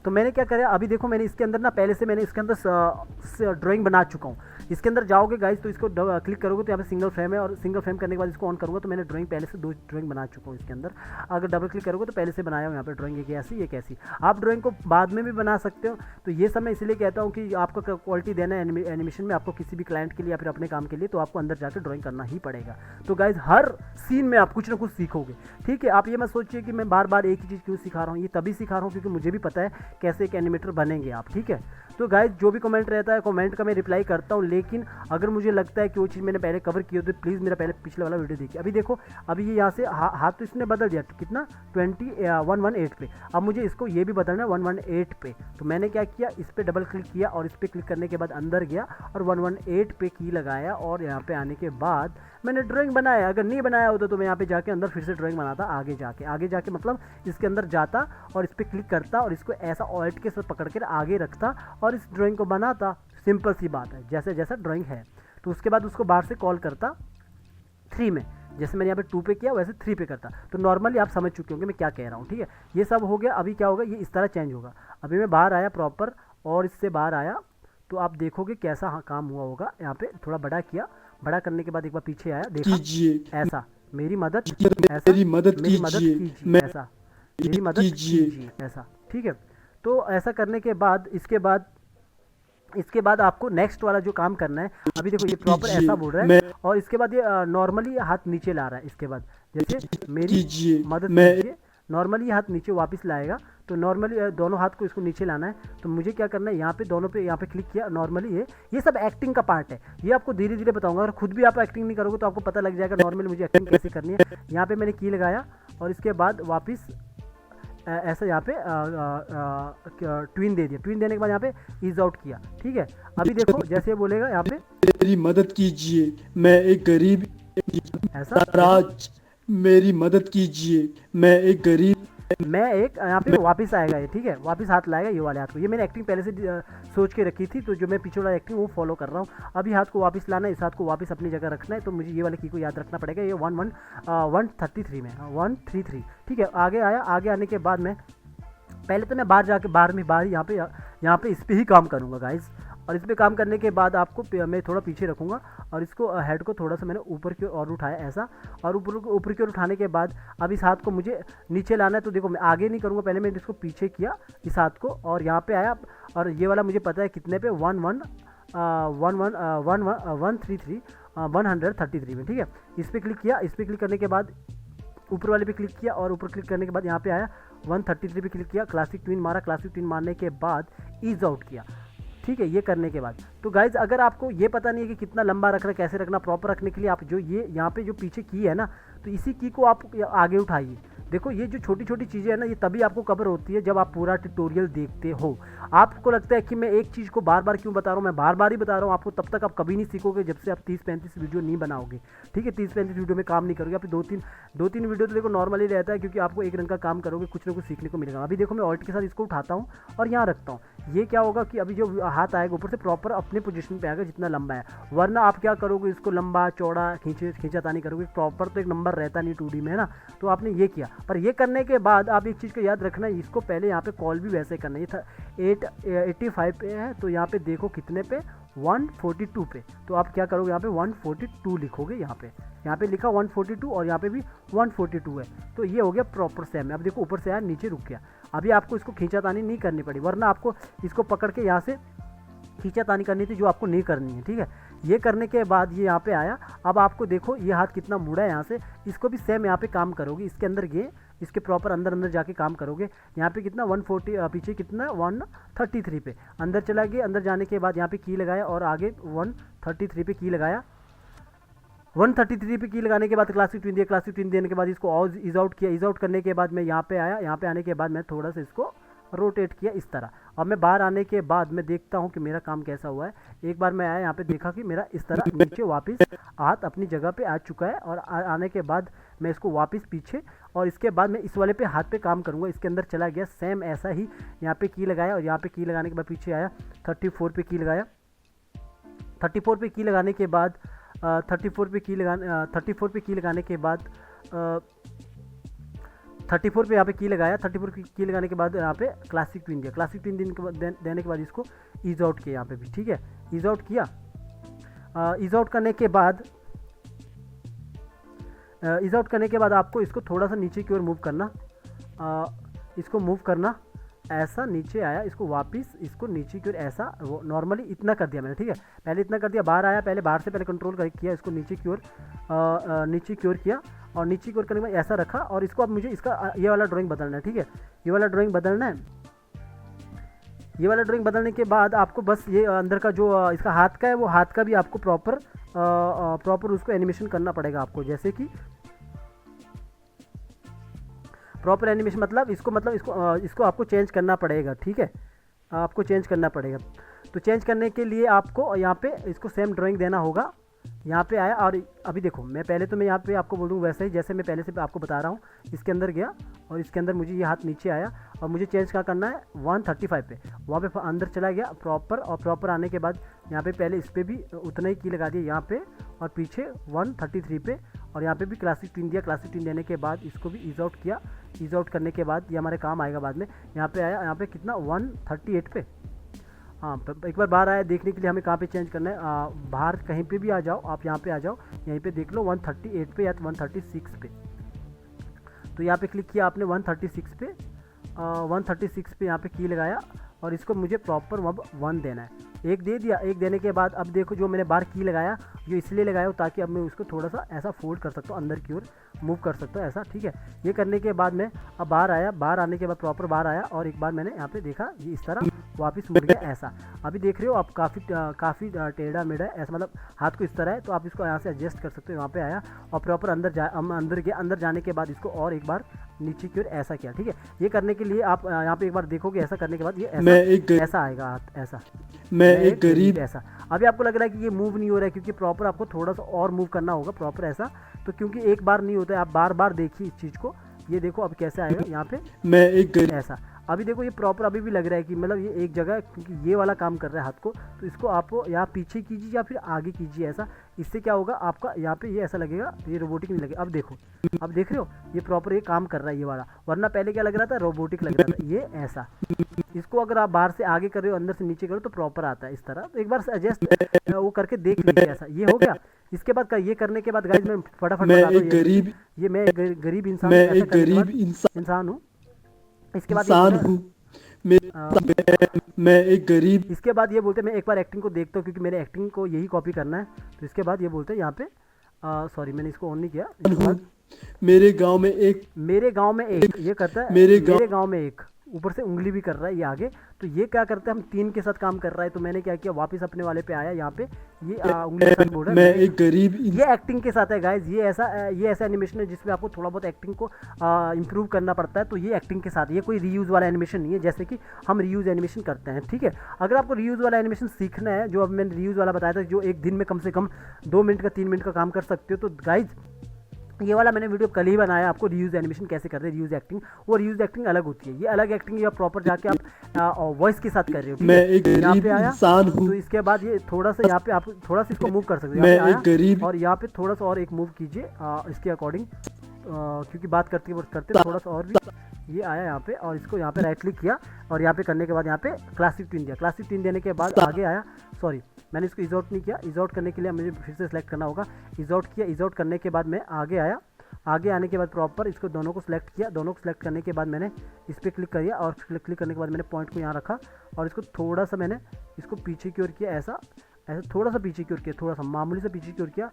तो मैंने क्या करा, अभी देखो मैंने इसके अंदर ना पहले से मैंने इसके अंदर ड्राइंग बना चुका हूँ। इसके अंदर जाओगे गाइज तो इसको क्लिक करोगे तो यहाँ पे सिंगल फ्रेम है, और सिंगल फ्रेम करने के बाद इसको ऑन करूँगा तो मैंने ड्राइंग पहले से 2 ड्राइंग बना चुका हूँ इसके अंदर। अगर डबल क्लिक करोगे तो पहले से बनाया हूँ यहाँ पे ड्राइंग, एक ऐसी एक ऐसी। आप ड्राइंग को बाद में भी बना सकते हो। तो ये सब मैं इसलिए कहता हूँ कि आपको क्वालिटी देना है एनिमेशन में, आपको किसी भी क्लाइंट के लिए या फिर अपने काम के लिए, तो आपको अंदर जाकर ड्राइंग करना ही पड़ेगा। तो गाइज हर सीन में आप कुछ ना कुछ सीखोगे, ठीक है। आप ये मत सोचिए कि मैं बार बार एक ही चीज़ क्यों सिखा रहा हूँ, ये तभी सिखा रहा हूँ क्योंकि मुझे भी पता है कैसे एक एनिमेटर बनेंगे आप, ठीक है। तो गाइज जो भी कमेंट रहता है कमेंट का मैं रिप्लाई करता हूँ, लेकिन अगर मुझे लगता है कि वो चीज़ मैंने पहले कवर की हो तो प्लीज़ मेरा पहले पिछले वाला वीडियो देखिए। अभी देखो अभी ये यहाँ से हाथ तो इसने बदल दिया, कितना 118 पे। अब मुझे इसको ये भी बदलना है 118 पे। तो मैंने क्या किया, इस पर डबल क्लिक किया और इस पर क्लिक करने के बाद अंदर गया और 118 पे की लगाया, और यहाँ पे आने के बाद मैंने ड्राइंग बनाया। अगर नहीं बनाया होता तो मैं यहाँ पे जाके अंदर फिर से ड्राइंग बनाता, आगे जाके मतलब इसके अंदर जाता और इस पर क्लिक करता और इसको ऐसा ऑल्ट के साथ पकड़ कर आगे रखता और इस ड्राइंग को बनाता। सिंपल सी बात है, जैसा ड्राइंग है। तो उसके बाद उसको बाहर से कॉल करता 3 में, जैसे मैंने यहाँ पे 2 पे किया वैसे 3 पे करता। तो नॉर्मली आप समझ चुके होंगे मैं क्या कह रहा हूँ, ठीक है। ये सब हो गया। अभी क्या होगा, ये इस तरह चेंज होगा। अभी मैं बाहर आया प्रॉपर और इससे बाहर आया तो आप देखोगे कैसा काम हुआ होगा। यहाँ पे थोड़ा बड़ा किया, बड़ा करने के बाद एक बार पीछे आया, देखा कीजिए, ऐसा मेरी मदद, ऐसा मेरी मदद मेरी मदद कीजिए, कीजिए, मैं ऐसा मेरी मदद कीजिए। कीजिए, ऐसा। ठीक है, तो ऐसा करने के बाद इसके बाद आपको नेक्स्ट वाला जो काम करना है, अभी देखो ये प्रॉपर ऐसा बोल रहा है मैं और इसके बाद ये नॉर्मली हाथ नीचे ला रहा है। इसके बाद जैसे मेरी कीजिए, मदद मैं कीजिए, नॉर्मली हाथ नीचे वापस लाएगा। तो नॉर्मली दोनों हाथ को इसको नीचे लाना है। तो मुझे क्या करना है, यहाँ पे दोनों पे यहाँ पे क्लिक किया। नॉर्मली ये सब एक्टिंग का पार्ट है, ये आपको धीरे धीरे बताऊंगा। अगर खुद भी आप एक्टिंग नहीं करोगे तो आपको पता लग जाएगा नॉर्मली मुझे एक्टिंग कैसे करनी है। यहाँ पे मैंने की लगाया और इसके बाद वापस ऐसा यहाँ पे ट्विन दे दिया। ट्विन देने के बाद यहाँ पे ईज आउट किया। ठीक है, अभी देखो जैसे बोलेगा यहाँ पे मेरी मदद कीजिए, मैं एक गरीब ऐसा, राज, मेरी मदद कीजिए, मैं एक गरीब मैं एक यहाँ पे वापस आएगा ये। ठीक है, वापस हाथ लाएगा ये वाले हाथ को। ये मैंने एक्टिंग पहले से सोच के रखी थी, तो जो मैं पीछे वाला एक्टिंग वो फॉलो कर रहा हूँ। अभी हाथ को वापस लाना है, इस हाथ को वापस अपनी जगह रखना है। तो मुझे ये वाले की को याद रखना पड़ेगा। ये 133 में 133। ठीक है, आगे आया। आगे आने के बाद में पहले तो मैं बाहर यहाँ पे इस पर ही काम करूँगा गाइज। और इस पर काम करने के बाद आपको मैं थोड़ा पीछे रखूँगा और इसको हेड को थोड़ा सा मैंने ऊपर की ओर उठाया ऐसा। और ऊपर की ओर उठाने के बाद अब इस हाथ को मुझे नीचे लाना है। तो देखो मैं आगे नहीं करूँगा, पहले मैंने इसको पीछे किया इस हाथ को और यहाँ पे आया। और ये वाला मुझे पता है कितने पे 133 में। ठीक है, इस पर क्लिक किया। इस पर क्लिक करने के बाद ऊपर वाले पे क्लिक किया और ऊपर क्लिक करने के बाद यहाँ पे आया 133 पे क्लिक किया। क्लासिक ट्विन मारा। क्लासिक ट्विन मारने के बाद ईज आउट किया। ठीक है, ये करने के बाद तो गाइज अगर आपको ये पता नहीं है कि कितना लंबा रखना, कैसे रखना, प्रॉपर रखने के लिए आप जो ये यहाँ पे जो पीछे की है ना, तो इसी की को आप आगे उठाइए। देखो ये जो छोटी छोटी चीज़ें हैं ना, ये तभी आपको कवर होती है जब आप पूरा ट्यूटोरियल देखते हो। आपको लगता है कि मैं एक चीज़ को बार बार क्यों बता रहा हूँ, मैं बार बार ही बता रहा हूँ आपको, तब तक आप कभी नहीं सीखोगे जब से आप 30-35 वीडियो नहीं बनाओगे। ठीक है, 30-35 वीडियो में काम नहीं करोगे आप। दो तीन वीडियो तो देखो नॉर्मली रहता है, क्योंकि आपको एक रंग का काम करोगे, कुछ ना कुछ सीखने को मिलेगा। अभी देखो मैं ऑल्ट के साथ इसको उठाता हूँ और यहाँ रखता हूँ। ये क्या होगा कि अभी जो हाथ आएगा ऊपर से प्रॉपर अपने पोजीशन पे आएगा जितना लंबा है। वरना आप क्या करोगे, इसको लंबा चौड़ा खींचातानी करोगे, प्रॉपर तो एक नंबर रहता नहीं 2D में, है ना। तो आपने ये किया, पर ये करने के बाद आप एक चीज़ को याद रखना है, इसको पहले यहाँ पे कॉल भी वैसे करना है। ये था 85 पे है, तो यहाँ पे देखो कितने पे 142 पे। तो आप क्या करोगे, यहाँ पे 142 लिखोगे। यहाँ पे लिखा 142 और यहाँ पे भी 142 है। तो ये हो गया प्रॉपर सेम। अब देखो ऊपर से आया, नीचे रुक गया। अभी आपको इसको खींचातानी नहीं करनी पड़ी, वरना आपको इसको पकड़ के यहाँ से खींचातानी करनी थी, जो आपको नहीं करनी है। ठीक है, ये करने के बाद ये यहाँ पे आया। अब आपको देखो ये हाथ कितना मुड़ा है यहाँ से, इसको भी सेम यहाँ पे काम करोगे। इसके अंदर गए, इसके प्रॉपर अंदर जाके काम करोगे। यहाँ पे कितना 140 पीछे कितना 133 पे अंदर चला गया। अंदर जाने के बाद यहाँ पे की लगाया और आगे 133 पे की लगाया। 133 पे की लगाने के बाद क्लासिक ट्विन दिया। क्लासिक ट्विन देने के बाद इसको और ईज आउट किया। ईज आउट करने के बाद मैं यहाँ पे आया। यहाँ पे आने के बाद मैं थोड़ा सा इसको रोटेट किया इस तरह। और मैं बाहर आने के बाद मैं देखता हूँ कि मेरा काम कैसा हुआ है। एक बार मैं आया, यहाँ पे देखा कि मेरा इस तरह नीचे वापस हाथ अपनी जगह पे आ चुका है। और आने के बाद मैं इसको वापस पीछे, और इसके बाद मैं इस वाले पे हाथ पे काम करूँगा। इसके अंदर चला गया सेम ऐसा ही, यहाँ पे की लगाया और यहाँ पे की लगाने के बाद पीछे आया 34 पे की लगाया। 34 पे की लगाने के बाद 34 पे की लगाने के बाद 34 पे यहाँ पे की लगाया। 34 की लगाने के बाद यहाँ पे क्लासिक ट्विन दिया। क्लासिक ट्विन देने के बाद इसको ईज आउट किया यहाँ पे भी। ठीक है, ईज आउट किया। ईज आउट करने के बाद आपको इसको थोड़ा सा नीचे की ओर मूव करना। इसको मूव करना ऐसा, नीचे आया, इसको वापस इसको नीचे की ओर ऐसा, वो नॉर्मली इतना कर दिया मैंने। ठीक है, पहले इतना कर दिया, बाहर आया, बाहर से कंट्रोल किया, इसको नीचे की ओर किया और नीचे की ओर करने के बाद ऐसा रखा। और इसको अब मुझे इसका ये वाला ड्राइंग बदलना है। ठीक है, ये वाला ड्राइंग बदलना है। ये वाला ड्राइंग बदलने के बाद आपको बस ये अंदर का जो इसका हाथ का है, वो हाथ का भी आपको प्रॉपर उसको एनिमेशन करना पड़ेगा आपको। जैसे कि प्रॉपर एनिमेशन मतलब इसको आपको चेंज करना पड़ेगा। ठीक है, आपको चेंज करना पड़ेगा। तो चेंज करने के लिए आपको यहाँ पे इसको सेम ड्राइंग देना होगा। यहाँ पे आया और अभी देखो मैं यहाँ पे आपको बोल दूँ वैसे ही जैसे मैं पहले से आपको बता रहा हूँ। इसके अंदर गया और इसके अंदर मुझे ये हाथ नीचे आया और मुझे चेंज क्या करना है 135 पे, वहाँ पे अंदर चला गया प्रॉपर। और प्रॉपर आने के बाद यहाँ पे पहले इस पर भी उतना ही की लगा दिया यहाँ पे, और पीछे 133 पे, और यहाँ पे भी क्लासिक ट्विन दिया। क्लासिक ट्विन देने के बाद इसको भी ईज आउट किया। ईज आउट करने के बाद ये हमारे काम आएगा बाद में। यहाँ पे आया, यहाँ पे कितना 138 पे हाँ एक बार बाहर आया देखने के लिए हमें कहाँ पे चेंज करना है, बाहर कहीं पे भी आ जाओ आप, यहाँ पे आ जाओ, यहीं पे देख लो 138 पे या 136 पे। तो यहाँ पे क्लिक किया आपने 136 पे, 136 पे यहाँ पे की लगाया और इसको मुझे प्रॉपर अब 1 देना है। एक दे दिया, एक देने के बाद अब देखो जो मैंने बाहर की लगाया ये इसलिए लगाया ताकि अब मैं उसको थोड़ा सा ऐसा फोल्ड कर सकता हूँ, अंदर की ओर मूव कर सकता हूँ ऐसा, ठीक है। ये करने के बाद मैं अब बाहर आया, बाहर आने के बाद प्रॉपर बाहर आया और एक बार मैंने यहाँ पे देखा ये इस तरह वापस मुड़ गया ऐसा। अभी देख रहे हो आप काफ़ी टेढ़ा मेढ़ा है ऐसा, मतलब हाथ को इस तरह है, तो आप इसको यहाँ से एडजस्ट कर सकते हो। यहाँ पे आया और प्रॉपर अंदर गया, अंदर जाने के बाद इसको और एक बार नीचे की ओर ऐसा किया, ठीक है। ये करने के लिए आप यहाँ पे एक बार देखोगे, ऐसा करने के बाद ये ऐसा आएगा हाथ ऐसा, मैं एक गरीब ऐसा। अभी आपको लग रहा है कि ये मूव नहीं हो रहा है क्योंकि प्रॉपर आपको थोड़ा सा और मूव करना होगा प्रॉपर ऐसा, तो क्योंकि एक बार नहीं होता है, आप बार बार देखिए इस चीज़ को। ये देखो अब कैसे आएगा यहाँ पे मैं एक गरीब ऐसा। अभी देखो ये प्रॉपर अभी भी लग रहा है कि मतलब ये एक जगह, क्योंकि ये वाला काम कर रहा है हाथ को, तो इसको आप यहाँ पीछे कीजिए या फिर आगे कीजिए ऐसा। इससे क्या होगा आपका यहाँ पे ये ऐसा लगेगा, ये रोबोटिक नहीं लगेगा। अब देखो, अब देख रहे हो ये प्रॉपर ये काम कर रहा है ये वाला, वरना पहले क्या लग रहा था, रोबोटिक लग रहा था ये ऐसा। इसको अगर आप बाहर से आगे कर रहे हो अंदर से नीचे करो तो प्रॉपर आता है इस तरह। तो एक बार एडजस्ट वो करके देख लीजिए ऐसा। ये हो गया। इसके बाद ये करने के बाद गाइज मैं फटाफट मैं बताता हूँ एक गरीब ये मैं एक गरीब इंसान मैं ऐसा एक करने के गरीब बाद इंसान हूँ। इसके बाद इंसान हूँ। मैं एक गरीब इसके बाद ये बोलते हैं, मैं एक बार एक्टिंग को देखता हूँ क्योंकि मेरे एक्टिंग को यही कॉपी करना है। तो इसके बाद ये बोलते हैं यहाँ पे सॉरी मैंने इसको ऑन नहीं किया। इसके बाद मेरे गांव में एक ये करता है मेरे गांव में एक, ऊपर से उंगली भी कर रहा है ये आगे। तो ये क्या करता है, हम 3 के साथ काम कर रहा है। तो मैंने क्या किया, वापस अपने वाले पे आया, यहाँ पे ये उंगली के साथ बोर्ड है। मैं एक गरीब ये एक्टिंग के साथ है गाइज। ये ऐसा एनिमेशन है जिसमें आपको थोड़ा बहुत एक्टिंग को इंप्रूव करना पड़ता है। तो ये एक्टिंग के साथ, ये कोई रीयूज़ वाला एनिमेशन नहीं है जैसे कि हम रीयूज़ एनिमेशन करते हैं, ठीक है। अगर आपको रीयूज़ वाला एनिमेशन सीखना है, जो अब मैंने रीयूज़ वाला बताया था, जो एक दिन में कम से कम 2 मिनट का 3 मिनट का काम कर सकते हो, तो गाइज ये वाला मैंने वीडियो कल ही बनाया आपको, रीयूज एनिमेशन कैसे करते हैं, रीयूज एक्टिंग। वो रीयूज एक्टिंग अलग होती है, ये अलग एक्टिंग या प्रॉपर जाके आप वॉइस के साथ कर रहे हो। मैं एक यहाँ गरीब पे आया इंसान हूँ। तो इसके बाद ये थोड़ा सा यहाँ पे आप थोड़ा सा इसको मूव कर सकते हो। मैं यहाँ एक पे आया गरीब और यहाँ पे थोड़ा सा और एक मूव कीजिए इसके अकॉर्डिंग, क्योंकि बात करते थोड़ा सा और भी ये आया यहाँ पे, और इसको यहाँ पे राइट क्लिक किया और यहाँ पे करने के बाद यहाँ पे क्लासिक ट्विन दिया। क्लासिक ट्विन देने के बाद आगे आया, सॉरी मैंने इसको इज आउट नहीं किया। इज आउट करने के लिए मुझे फिर से सिलेक्ट करना होगा। इज आउट किया, इज आउट करने के बाद मैं आगे आया। आगे आने के बाद प्रॉपर इसको दोनों को सिलेक्ट किया। दोनों को सिलेक्ट करने के बाद मैंने इस पर क्लिक किया और क्लिक करने के बाद मैंने पॉइंट को यहाँ रखा और इसको थोड़ा सा मैंने इसको पीछे की ओर किया, ऐसा थोड़ा सा पीछे की ओर किया, थोड़ा सा मामूली से पीछे की ओर किया,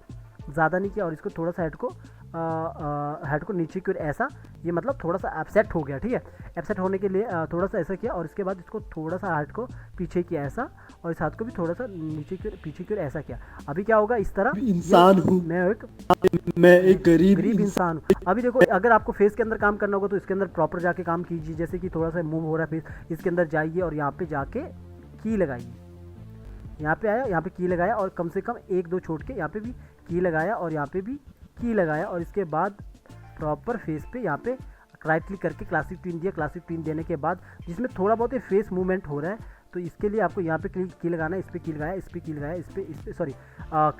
ज़्यादा नहीं किया। और इसको थोड़ा सा हेड को नीचे की ओर ऐसा, ये मतलब थोड़ा सा अपसेट हो गया, ठीक है। अपसेट होने के लिए थोड़ा सा ऐसा किया और इसके बाद इसको थोड़ा सा हाथ को पीछे किया ऐसा, और इस हाथ को भी थोड़ा सा नीचे की ओर पीछे की ओर ऐसा किया। अभी क्या होगा, इस तरह इंसान हूँ। मैं एक गरीब इंसान हूँ। अभी देखो, अगर आपको फेस के अंदर काम करना होगा तो इसके अंदर प्रॉपर जाके काम कीजिए। जैसे कि थोड़ा सा मूव हो रहा है फेस, इसके अंदर जाइए और यहाँ पे जाके की लगाइए। यहाँ पे आया, यहाँ पे की लगाया और कम से कम 1-2 छोड़ के यहाँ पे भी की लगाया और यहाँ पे भी की लगाया। और इसके बाद प्रॉपर फेस पे यहाँ पे राइट क्लिक करके क्लासिक ट्विन दिया। क्लासिक ट्विन देने के बाद जिसमें थोड़ा बहुत फेस मूवमेंट हो रहा है, तो इसके लिए आपको यहाँ पे की लगाना है। इस पर की लगाया, इस पर की लगाया, इस पर सॉरी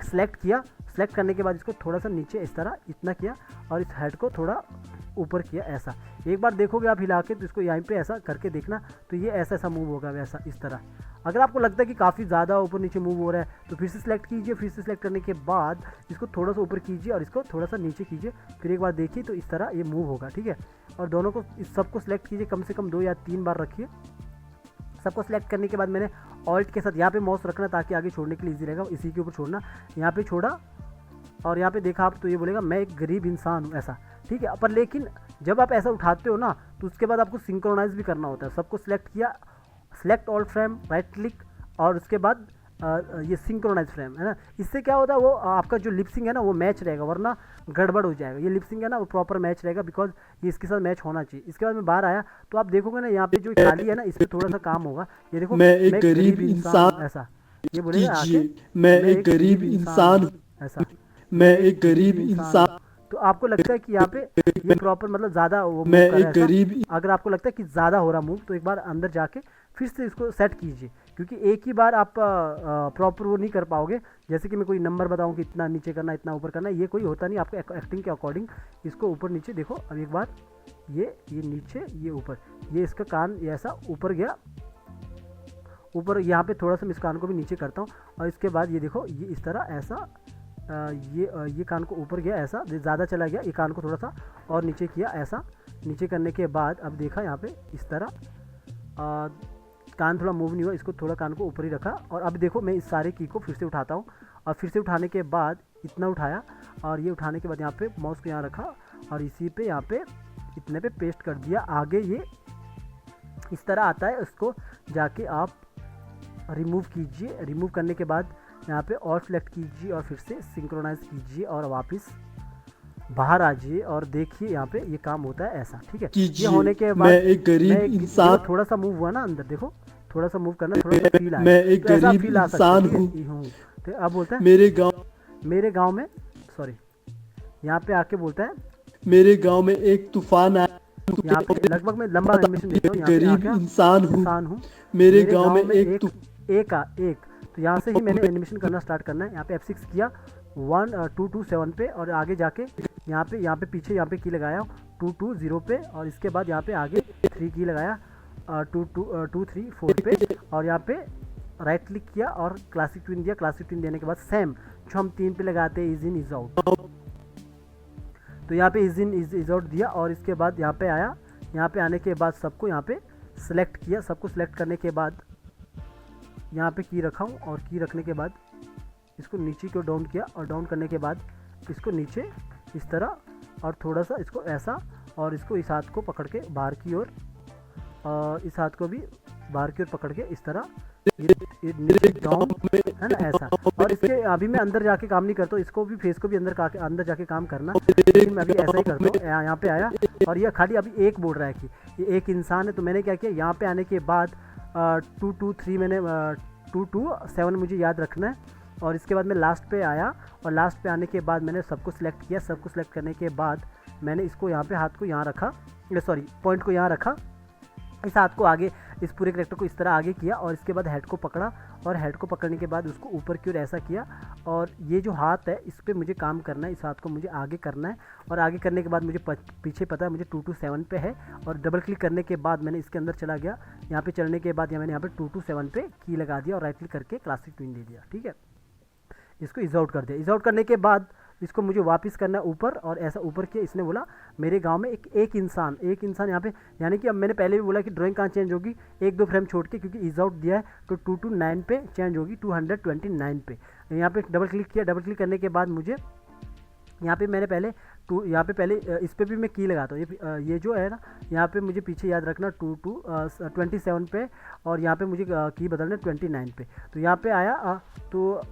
सेलेक्ट किया। सेलेक्ट करने के बाद इसको थोड़ा सा नीचे इस तरह इतना किया और इस हेड को थोड़ा ऊपर किया ऐसा। एक बार देखोगे आप हिला के, तो इसको यहाँ पे ऐसा करके देखना, तो ये ऐसा मूव होगा वैसा इस तरह। अगर आपको लगता है कि काफ़ी ज़्यादा ऊपर नीचे मूव हो रहा है तो फिर से सिलेक्ट कीजिए। फिर से सिलेक्ट करने के बाद इसको थोड़ा सा ऊपर कीजिए और इसको थोड़ा सा नीचे कीजिए, फिर एक बार देखिए तो इस तरह ये मूव होगा, ठीक है। और दोनों को, इस सबको सिलेक्ट कीजिए, कम से कम 2 या 3 बार रखिए। सबको सिलेक्ट करने के बाद मैंने ऑल्ट के साथ यहाँ पे माउस रखना ताकि आगे छोड़ने के लिए इजी रहेगा। इसी के ऊपर छोड़ना, यहाँ पे छोड़ा और यहाँ पे देखा आप तो ये बोलेगा मैं एक गरीब इंसान हूँ ऐसा, ठीक है। पर लेकिन जब आप ऐसा उठाते हो ना, तो उसके बाद आपको सिंक्रोनाइज भी करना होता है। सबको सिलेक्ट किया, select all frame, right click और उसके बाद ये सिंक्रोनाइज फ्रेम है ना। इससे क्या होता है, वो आपका जो लिपसिंग है ना वो मैच रहेगा, वरना गड़बड़ हो जाएगा। ये लिपसिंग है ना वो प्रॉपर मैच रहेगा, बिकॉज ये इसके साथ मैच होना चाहिए। इसके बाद मैं बाहर आया तो आप देखोगे ना यहाँ पे जो खाली है ना, इस पर थोड़ा सा काम होगा। ये देखो, मैं एक गरीब इंसान ऐसा ये बोलेगा आके, मैं एक गरीब इंसान ऐसा, मैं एक गरीब इंसान। तो आपको लगता है कि यहाँ पे ये प्रॉपर मतलब ज़्यादा वो मैं मूव एक कर रहा है गरीब ऐसा। अगर आपको लगता है कि ज़्यादा हो रहा मूव, तो एक बार अंदर जाके फिर से इसको सेट कीजिए, क्योंकि एक ही बार आप प्रॉपर वो नहीं कर पाओगे। जैसे कि मैं कोई नंबर बताऊँ कि इतना नीचे करना, इतना ऊपर करना, ये कोई होता नहीं। आपको एक्टिंग के अकॉर्डिंग इसको ऊपर नीचे देखो। अब एक बार ये नीचे, ये ऊपर, ये इसका कान ये ऐसा ऊपर गया ऊपर यहाँ पे थोड़ा सा मैं इस कान को भी नीचे करता हूँ, और इसके बाद ये देखो ये इस तरह ऐसा ये कान को ऊपर गया ऐसा, ज़्यादा चला गया, ये कान को थोड़ा सा और नीचे किया ऐसा। नीचे करने के बाद अब देखा यहाँ पे इस तरह कान थोड़ा मूव नहीं हुआ, इसको थोड़ा कान को ऊपर ही रखा। और अब देखो मैं इस सारे की को फिर से उठाता हूँ, और फिर से उठाने के बाद इतना उठाया, और ये उठाने के बाद यहाँ पे माउस को यहाँ रखा और इसी पे यहाँ पे इतने पे पेस्ट कर दिया। आगे ये इस तरह आता है, उसको जाके आप रिमूव कीजिए। रिमूव करने के बाद यहाँ पे और सेलेक्ट कीजिए और फिर से सिंक्रोनाइज कीजिए और वापस बाहर आ जाइए, और देखिए यहाँ पे ये काम होता है ऐसा, ठीक है। ये होने के बाद मैं एक गरीब इंसान, थोड़ा सा मूव हुआ ना अंदर, देखो थोड़ा सा मूव करना, थोड़ा सा फील आया, मैं एक तो ऐसा गरीब फील आ सकता है, इंसान ठीक है? तो अब बोलता है मेरे गांव में सॉरी यहाँ पे आके बोलता है मेरे गांव में एक तूफान आया। यहाँ पे लगभग मैं लंबा एनिमेशन देता हूँ। गरीब इंसान हूँ, मेरे गांव में एक तो यहाँ से ही मैंने एनिमेशन करना स्टार्ट करना है। यहाँ पे F6 किया 1 2 2 7 पे, और आगे जाके यहाँ पे पीछे यहाँ पे की लगाया 2 2 0 पे, और इसके बाद यहाँ पे आगे 3 की लगाया 2 2 3 4 पे, और यहाँ पे राइट क्लिक किया और क्लासिक ट्विन दिया। क्लासिक ट्विन देने के बाद सेम जो हम 3 पे लगाते हैं इज इन इज आउट, तो यहाँ पे इज इन इज आउट दिया। और इसके बाद यहाँ पे आया, यहाँ पे आने के बाद सबको यहाँ पे सेलेक्ट किया। सबको सेलेक्ट करने के बाद यहाँ पे की रखा हूँ, और की रखने के बाद इसको नीचे को डाउन किया, और डाउन करने के बाद इसको नीचे इस तरह, और थोड़ा सा इसको ऐसा, और इसको इस हाथ को पकड़ के बाहर की ओर, और इस हाथ को भी बाहर की ओर पकड़ के इस तरह ये नीचे डाउन, है ना ऐसा। और इसके अभी मैं अंदर जाके काम नहीं करता हूँ, इसको भी फेस को भी अंदर जाके काम करना, लेकिन मैं अभी ऐसा ही करता हूँ। यहाँ पे आया, और ये खाली अभी एक बोल रहा है कि ये एक इंसान है, तो मैंने क्या किया, यहाँ पे आने के बाद 2 2 3 मैंने 2 2 7 मुझे याद रखना है, और इसके बाद मैं लास्ट पे आया, और लास्ट पे आने के बाद मैंने सबको सिलेक्ट किया। सबको सिलेक्ट करने के बाद मैंने इसको यहाँ पे हाथ को यहाँ रखा, सॉरी पॉइंट को यहाँ रखा, इस हाथ को आगे, इस पूरे कैरेक्टर को इस तरह आगे किया, और इसके बाद हेड को पकड़ा, और हेड को पकड़ने के बाद उसको ऊपर की ओर ऐसा किया, और ये जो हाथ है इस पर मुझे काम करना है, इस हाथ को मुझे आगे करना है। और आगे करने के बाद मुझे पीछे पता है मुझे 2 2 7 पे है, और डबल क्लिक करने के बाद मैंने इसके अंदर चला गया। यहाँ पे चलने के बाद मैंने यहाँ पे 2 2 7 पे की लगा दिया, और राइट क्लिक करके क्लासिक ट्विन दे दिया, ठीक है। इसको इज आउट कर दिया। इज आउट करने के बाद इसको मुझे वापस करना है ऊपर, और ऐसा ऊपर किया। इसने बोला मेरे गांव में एक इंसान यहाँ पे, यानी कि अब मैंने पहले भी बोला कि ड्राइंग कहाँ चेंज होगी, 1-2 फ्रेम छोड़ के, क्योंकि इज आउट दिया है, तो 2 2 9 पे चेंज होगी 229 पे। यहाँ पे डबल क्लिक किया। डबल क्लिक करने के बाद मुझे यहाँ पे मैंने पहले इस पर भी मैं की लगाता हूँ। ये जो है ना, यहाँ पे मुझे पीछे याद रखना 2 2 27 पे, और यहाँ पे मुझे की बदलना 29 पे। तो यहाँ पे आया, तो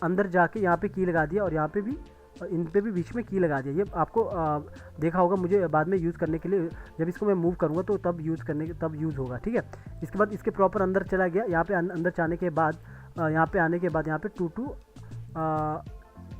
अंदर जाके यहाँ पे की लगा दिया, और यहाँ पे भी इन पे भी बीच में की लगा दिया। ये आपको देखा होगा, मुझे बाद में यूज़ करने के लिए जब इसको मैं मूव करूँगा तो तब यूज़ होगा, ठीक है। इसके बाद इसके प्रॉपर अंदर चला गया। यहाँ पे अंदर जाने के बाद यहाँ पे आने के बाद यहाँ पे 2 2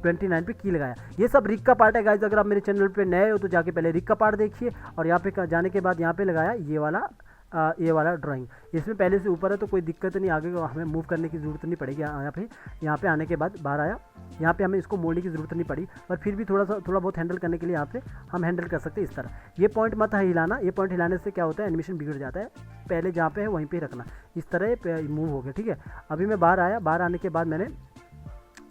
29 पे की लगाया। ये सब रिक का पार्ट है गाइज। अगर आप मेरे चैनल पे नए हो तो जाके पहले रिक का पार्ट देखिए, और यहाँ पे जाने के बाद यहाँ पे लगाया ये वाला ड्राइंग। इसमें पहले से ऊपर है तो कोई दिक्कत नहीं, आगे हमें मूव करने की ज़रूरत नहीं पड़ेगी। यहाँ पे आने के बाद बाहर आया, यहाँ पे हमें इसको मोड़ने की ज़रूरत नहीं पड़ी, पर फिर भी थोड़ा बहुत हैंडल करने के लिए यहाँ पे हम हैंडल कर सकते हैं इस तरह। ये पॉइंट मत है हिलाना, ये पॉइंट हिलाने से क्या होता है, एनिमेशन बिगड़ जाता है। पहले जहाँ पे है वहीं पे रखना, इस तरह मूव हो गया, ठीक है। अभी मैं बाहर आया, बाहर आने के बाद मैंने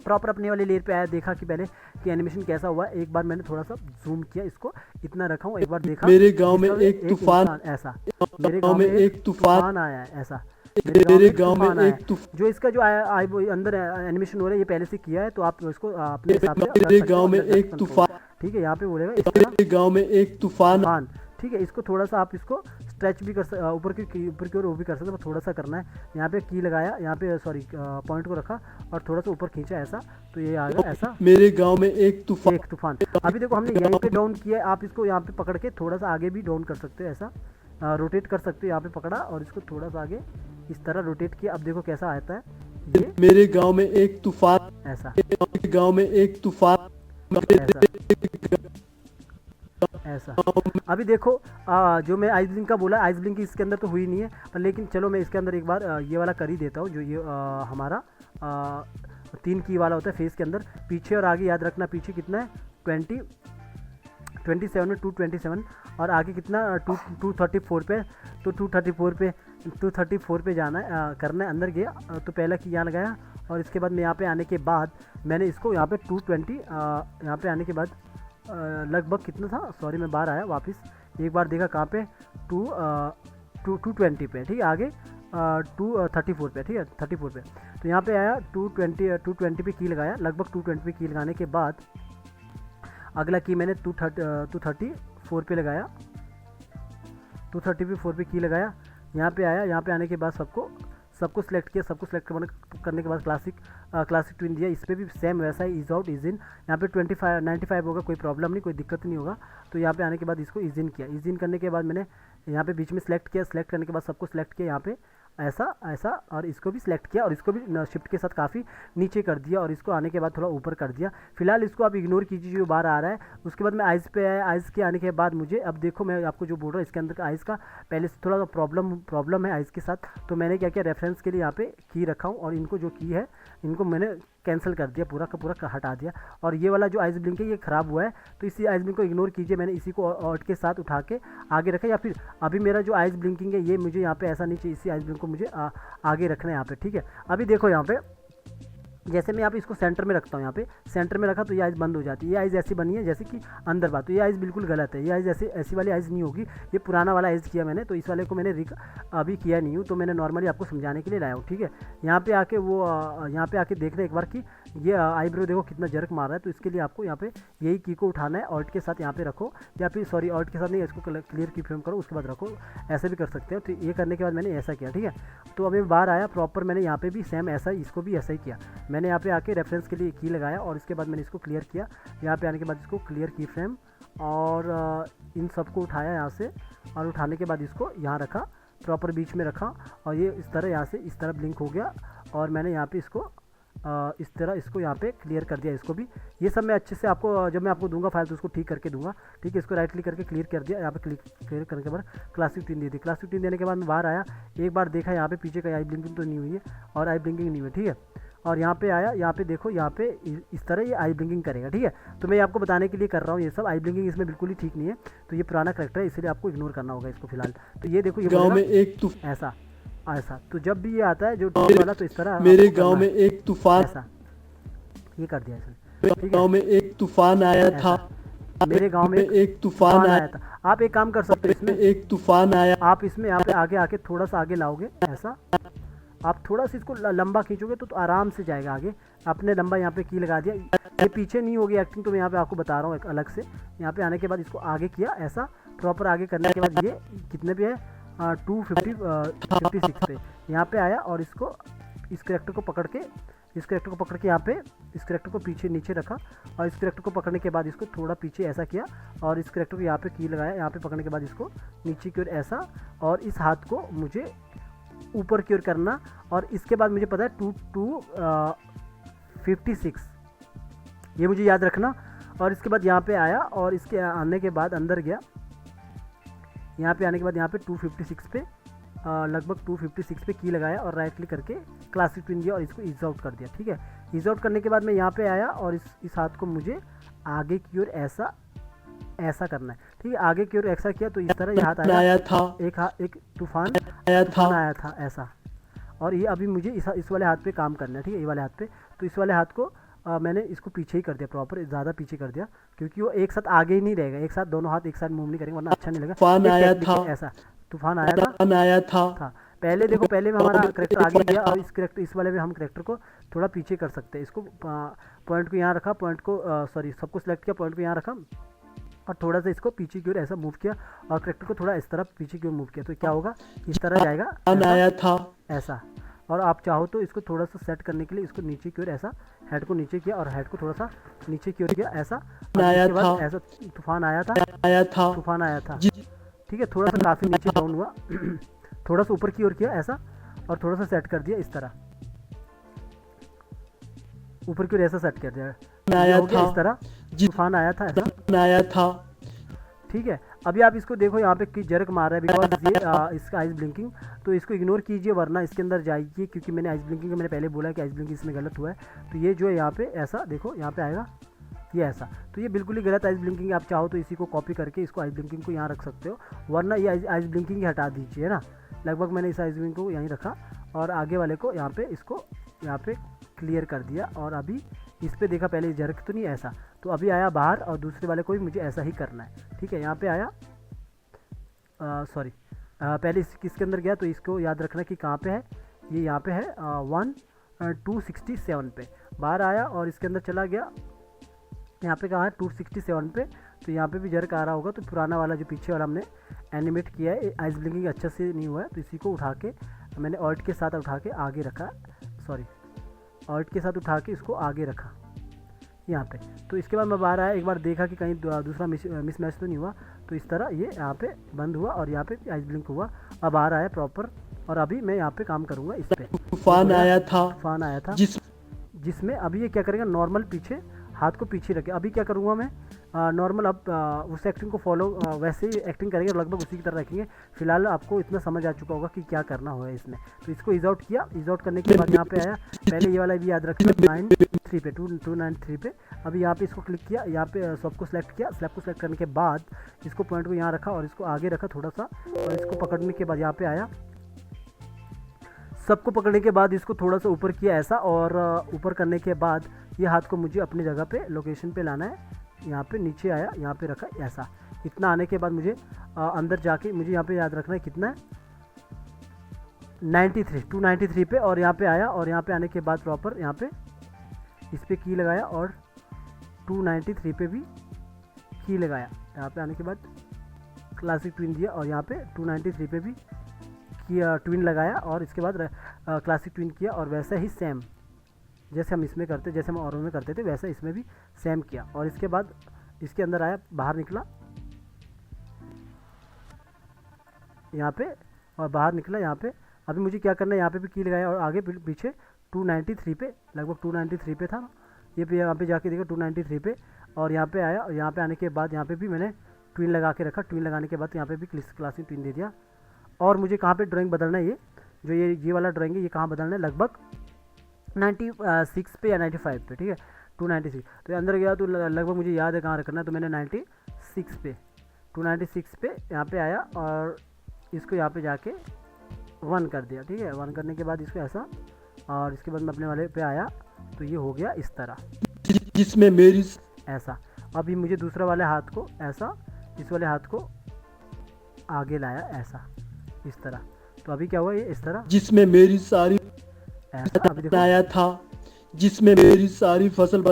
प्रॉपर अपने वाले लेयर पे आया, देखा कि पहले कि एनिमेशन कैसा हुआ। एक बार मैंने थोड़ा सा जूम किया, इसको इतना रखा हूँ, एक बार देखा मेरे गांव में एक तूफान ऐसा, मेरे गांव में एक तूफान आया है ऐसा, मेरे गांव में एक तूफान, जो इसका जो अंदर एनिमेशन हो रहा है ये पहले से किया है, तो आप इसको अपने हिसाब से मेरे गांव में एक तूफान, ठीक है। यहाँ पे बोलेगा मेरे गांव में एक तूफान, ठीक है। इसको थोड़ा सा आप इसको स्ट्रेच भी कर ऊपर की ओर वो भी कर सकते हैं, थोड़ा सा करना है। यहाँ पे की लगाया, यहाँ पे सॉरी पॉइंट को रखा और थोड़ा सा ऊपर खींचा ऐसा, तो ये आ गया ऐसा। मेरे गांव में एक तूफान। अभी देखो हमने यहीं पे डाउन किया है, आप इसको यहाँ पे पकड़ के थोड़ा सा आगे भी डाउन कर सकते हो, ऐसा रोटेट कर सकते हो। यहाँ पे पकड़ा और इसको थोड़ा सा आगे इस तरह रोटेट किया। अब देखो कैसा आता है ये, मेरे गाँव में एक तूफान ऐसा, गाँव में एक तूफान ऐसा। अभी देखो जो मैं आइस ब्लिंक का बोला, आइस ब्लिंक इसके अंदर तो हुई नहीं है, पर लेकिन चलो मैं इसके अंदर एक बार ये वाला कर ही देता हूँ, जो ये हमारा 3 की वाला होता है फेस के अंदर, पीछे और आगे याद रखना। पीछे कितना है 27 में 227 और आगे कितना 234 पे, तो 234 पे जाना है, करना है। अंदर गया तो पहला की यहाँ लगाया और इसके बाद मैं यहाँ पे आने के बाद मैंने इसको यहाँ पे 220 यहाँ पे आने के बाद लगभग कितना था, सॉरी मैं बाहर आया वापस, एक बार देखा कहाँ पे 220 पे, ठीक है। आगे 234 पे, ठीक है 34 पे, तो यहाँ पे आया 220 पे की लगाया, लगभग 220 पे की लगाने के बाद अगला की मैंने 234 पे लगाया, 234 पे की लगाया। यहाँ पे आया, यहाँ पे आने के बाद सबको सिलेक्ट किया, सबको सिलेक्ट करने के बाद क्लासिक ट्विन दिया। इस पर भी सेम वैसा he is out is in, यहाँ पे 95 होगा, कोई प्रॉब्लम नहीं, कोई दिक्कत नहीं होगा। तो यहाँ पे आने के बाद इसको इज इन किया, इज इन करने के बाद मैंने यहाँ पे बीच में सिलेक्ट किया, सिलेक्ट करने के बाद सबको सिलेक्ट किया यहाँ पे ऐसा और इसको भी सिलेक्ट किया और इसको भी शिफ्ट के साथ काफ़ी नीचे कर दिया और इसको आने के बाद थोड़ा ऊपर कर दिया। फिलहाल इसको आप इग्नोर कीजिए जो बाहर आ रहा है। उसके बाद मैं आइज़ पे आया, आइज़ के आने के बाद मुझे अब देखो मैं आपको जो बोल रहा हूँ इसके अंदर आइज़ का पहले से थोड़ा प्रॉब्लम है आइज़ के साथ, तो मैंने क्या किया रेफरेंस के लिए यहाँ पे की रखा हूँ और इनको जो की है इनको मैंने कैंसिल कर दिया, पूरा का पूरा हटा दिया। और ये वाला जो आइज़ ब्लिंक है ये ख़राब हुआ है, तो इसी आइज़ ब्लिंक को इग्नोर कीजिए। मैंने इसी को ऑल्ट के साथ उठा के आगे रखा, या फिर अभी मेरा जो आइज़ ब्लिंकिंग है ये मुझे यहाँ पे ऐसा नहीं चाहिए, इसी आइज़ ब्लिंक को मुझे आगे रखना है यहाँ पे, ठीक है। अभी देखो यहाँ पे जैसे मैं यहाँ पे इसको सेंटर में रखता हूँ, यहाँ पे सेंटर में रखा तो ये आइज़ बंद हो जाती है। ये आइज़ ऐसी बनी है जैसे कि अंदर बात, तो ये आइज़ बिल्कुल गलत है। ये आइज़ ऐसी वाली आइज़ नहीं होगी, ये पुराना वाला आइज़ किया मैंने, तो इस वाले को मैंने अभी किया नहीं हूँ, तो मैंने नॉर्मली आपको समझाने के लिए लाया हूँ, ठीक है। यहाँ पे आके यहाँ पे आके देखना एक बार कि ये आईब्रो देखो कितना जर्क मार रहा है, तो इसके लिए आपको यहाँ पे यही की को उठाना है, ऑल्ट के साथ यहाँ पे रखो, या फिर सॉरी ऑल्ट के साथ नहीं, इसको क्लियर की फ्रेम करो उसके बाद रखो, ऐसे भी कर सकते हो। तो ये करने के बाद मैंने ऐसा किया, ठीक है। तो अभी बाहर आया प्रॉपर, मैंने यहाँ पे भी सेम ऐसा इसको भी ऐसा ही किया। मैंने यहाँ पे आके रेफरेंस के लिए की लगाया और इसके बाद मैंने इसको क्लियर किया। यहाँ पे आने के बाद इसको क्लियर की फ्रेम और इन सबको उठाया यहाँ से, और उठाने के बाद इसको यहाँ रखा, प्रॉपर बीच में रखा, और ये इस तरह यहाँ से इस तरह ब्लिंक हो गया। और मैंने यहाँ पे इसको इस तरह इसको यहाँ पे क्लियर कर दिया। इसको भी ये सब मैं अच्छे से आपको जब मैं आपको दूंगा फाइल तो उसको ठीक करके दूंगा, ठीक है। इसको राइट क्लिक करके क्लियर कर दिया, यहाँ पे क्लियर करने के बाद क्लासिक ट्विन दे दी। क्लासिक ट्विन देने के बाद मैं बाहर आया, एक बार देखा यहाँ पे पीछे का आई ब्लिंकिंग तो नहीं हुई है और आई ब्लिंकिंग नहीं हुई, ठीक है। और यहाँ पे आया, यहाँ पे देखो यहाँ पे इस तरह ये आई ब्लिंकिंग करेगा, ठीक है। तो मैं आपको बताने के लिए कर रहा हूँ ये सब, आई ब्लिंकिंग इसमें बिल्कुल ही ठीक नहीं है, तो ये पुराना करेक्टर है, इसलिए आपको इग्नोर करना होगा इसको फिलहाल। तो ये देखो ये गांव में एक ऐसा तो जब भी ये आता है जो टॉप वाला तो इस तरह मेरे गांव में एक तूफान, ऐसा ये कर दिया इसने, मेरे गांव में एक तूफान आया था, मेरे गांव में एक तूफान आया था। आप एक काम कर सकते हो इसमें, एक तूफान आया, आप इसमें यहाँ पे आगे आके थोड़ा सा आगे लाओगे, ऐसा आप थोड़ा सा इसको लंबा खींचोगे तो आराम से जाएगा आगे। आपने लंबा यहाँ पे की लगा दिया, ये पीछे नहीं होगी एक्टिंग, तो मैं यहाँ पे आपको बता रहा हूँ एक अलग से। यहाँ पे आने के बाद इसको आगे किया, ऐसा प्रॉपर आगे करने के बाद ये कितने पे है 256 पे यहाँ पे आया, और इसको इस करेक्टर को पकड़ के यहाँ पे इस करेक्टर को पीछे नीचे रखा, और इस करेक्टर को पकड़ने के बाद इसको थोड़ा पीछे ऐसा किया, और इस करेक्टर को यहाँ पे की लगाया, यहाँ पे पकड़ने के बाद इसको नीचे की ओर ऐसा, और इस हाथ को मुझे ऊपर की ओर करना, और इसके बाद मुझे पता है 256 ये मुझे याद रखना। और इसके बाद यहाँ पे आया, और इसके आने के बाद अंदर गया, यहाँ पे आने के बाद यहाँ पे 256 पे लगभग 256 पे की लगाया और राइट क्लिक करके क्लासिक ट्विन दिया और इसको ईज आउट कर दिया, ठीक है। ईज आउट करने के बाद मैं यहाँ पे आया, और इस हाथ को मुझे आगे की ओर ऐसा करना है, ठीक है। आगे की ओर ऐसा किया तो इस तरह ये हाथ आया था, एक तूफान आया था ऐसा। और ये अभी मुझे इस वाले हाथ पे काम करना है, ठीक है, ये वाले हाथ पे। तो इस वाले हाथ को मैंने इसको पीछे ही कर दिया, प्रॉपर ज़्यादा पीछे कर दिया, क्योंकि वो एक साथ आगे ही नहीं रहेगा, एक साथ दोनों हाथ एक साथ मूव नहीं करेंगे वरना अच्छा नहीं लगेगा। तूफान आया था, ऐसा तूफान आया था। पहले देखो, पहले में हमारा करेक्टर आगे गया, और इस वाले में हम करेक्टर को थोड़ा पीछे कर सकते हैं। इसको पॉइंट को यहाँ रखा, पॉइंट को सबको सिलेक्ट किया, पॉइंट को यहाँ रखा, और थोड़ा सा इसको पीछे की ओर ऐसा मूव किया, और करेक्टर को थोड़ा इस तरह पीछे की ओर मूव किया, तो क्या होगा इस तरह जाएगा, आया था ऐसा। और आप चाहो तो इसको थोड़ा सा सेट करने के लिए इसको नीचे की ओर ऐसा, हेड को नीचे किया और हेड को थोड़ा सा नीचे की ओर किया, ऐसा ऐसा तूफान आया था, ठीक है। थोड़ा सा काफ़ी नीचे डाउन हुआ थोड़ा सा ऊपर की ओर किया ऐसा, और थोड़ा सा सेट कर दिया इस तरह, ऊपर की ओर ऐसा सेट कर दिया, इस तरह तूफान आया था, ऐसा, ठीक है। अभी आप इसको देखो यहाँ पे कि जर्क मार रहा है, बिकॉज ये इसका आइस ब्लिंकिंग, तो इसको इग्नोर कीजिए वरना इसके अंदर जाइए, क्योंकि मैंने आइस ब्लिंकिंग मैंने पहले बोला कि आइस ब्लिंकिंग इसमें गलत हुआ है। तो ये जो है यहाँ पे ऐसा देखो, यहाँ पे आएगा, ये ऐसा। तो ये बिल्कुल ही गलत आइस ब्लिंकिंग। आप चाहो तो इसी को कॉपी करके इसको आइस ब्लिंकिंग को यहाँ रख सकते हो, वरना ये आइस ब्लिंकिंग ही हटा दीजिए, है ना। लगभग मैंने इस आइस ब्लिंकिंग को यहीं रखा और आगे वाले को यहाँ पे इसको यहाँ पे क्लियर कर दिया। और अभी इस पर देखा पहले जर्क तो नहीं ऐसा, तो अभी आया बाहर और दूसरे वाले को भी मुझे ऐसा ही करना है, ठीक है। यहाँ पे आया सॉरी पहले किसके अंदर गया, तो इसको याद रखना कि कहाँ पे है, ये यहाँ पे है 267 पे बाहर आया और इसके अंदर चला गया। यहाँ पे कहाँ है 267 पे, तो यहाँ पे भी जर्क आ रहा होगा। तो पुराना वाला जो पीछे वाला हमने एनिमेट किया है, आइस ब्लिंकिंग अच्छा से नहीं हुआ है, तो इसी को उठा के मैंने ऑल्ट के साथ उठा के आगे रखा, सॉरी ऑल्ट के साथ उठा के इसको आगे रखा यहाँ पे। तो इसके बाद मैं बाहर आया, एक बार देखा कि कहीं दूसरा मिस मैच तो नहीं हुआ, तो इस तरह ये यहाँ पे बंद हुआ और यहाँ पे आइस ब्लिंक हुआ। अब बाहर आया प्रॉपर और अभी मैं यहाँ पे काम करूँगा इस पर। तूफान आया था जिसमें अभी ये क्या करेगा, नॉर्मल पीछे हाथ को पीछे रखे। अभी क्या करूँगा मैं नॉर्मल, अब उस एक्टिंग को फॉलो वैसे ही एक्टिंग करेंगे, लगभग उसी की तरह रखेंगे। फिलहाल आपको इतना समझ आ चुका होगा कि क्या करना होगा इसमें। तो इसको इज आउट किया, इज आउट करने के बाद यहाँ पे आया, पहले ये वाला भी याद रखना 93 पे 293 पे। अभी यहाँ पे इसको क्लिक किया, यहाँ पे सब को सिलेक्ट किया, स्लैब को सिलेक्ट करने के बाद इसको पॉइंट को यहाँ रखा और इसको आगे रखा थोड़ा सा, और इसको पकड़ने के बाद यहाँ पे आया, सबको पकड़ने के बाद इसको थोड़ा सा ऊपर किया ऐसा, और ऊपर करने के बाद ये हाथ को मुझे अपनी जगह पे लोकेशन पे लाना है। यहाँ पे नीचे आया, यहाँ पे रखा ऐसा। इतना आने के बाद मुझे अंदर जाके मुझे यहाँ पे याद रखना है कितना है 293 पे, और यहाँ पे आया और यहाँ पे आने के बाद प्रॉपर यहाँ पे इस पर की लगाया और 293 पे भी की लगाया। यहाँ पे आने के बाद क्लासिक ट्विन दिया और यहाँ पे 293 पे भी किया ट्विन लगाया, और इसके बाद क्लासिक ट्विन किया। और वैसा ही सेम जैसे हम इसमें करते, जैसे हम और में करते थे, वैसा इसमें भी सेम किया। और इसके बाद इसके अंदर आया, बाहर निकला यहाँ पे और बाहर निकला यहाँ पे। अभी मुझे क्या करना है, यहाँ पे भी की लगाया और आगे पीछे 293 पे, लगभग 293 पे था ये भी। यहाँ पे जाके देखा 293 पे, और यहाँ पे आया और यहाँ पे आने के बाद यहाँ पे भी मैंने ट्विन लगा के रखा। ट्विन लगाने के बाद यहाँ पे भी क्लासिक ट्विन दे दिया। और मुझे कहाँ पे ड्राइंग बदलना है, ये जो ये वाला ड्राइंग है, ये कहाँ बदलना है, लगभग 96 पे या 95 पे, ठीक है 296। तो अंदर गया तो लगभग मुझे याद है कहाँ रखना है, तो मैंने 96 पे 296 पे यहाँ पे आया और इसको यहाँ पे जाके 1 कर दिया, ठीक है। 1 करने के बाद इसको ऐसा, और इसके बाद मैं अपने वाले पे आया तो ये हो गया इस तरह, जिसमें मेरी ऐसा। अभी मुझे दूसरा वाले हाथ को ऐसा, इस वाले हाथ को आगे लाया ऐसा, इस तरह। तो अभी क्या हुआ, ये इस तरह जिसमें मेरी सारी ऐसा। अभी देखो आया था, जिसमें मेरी सारी फसल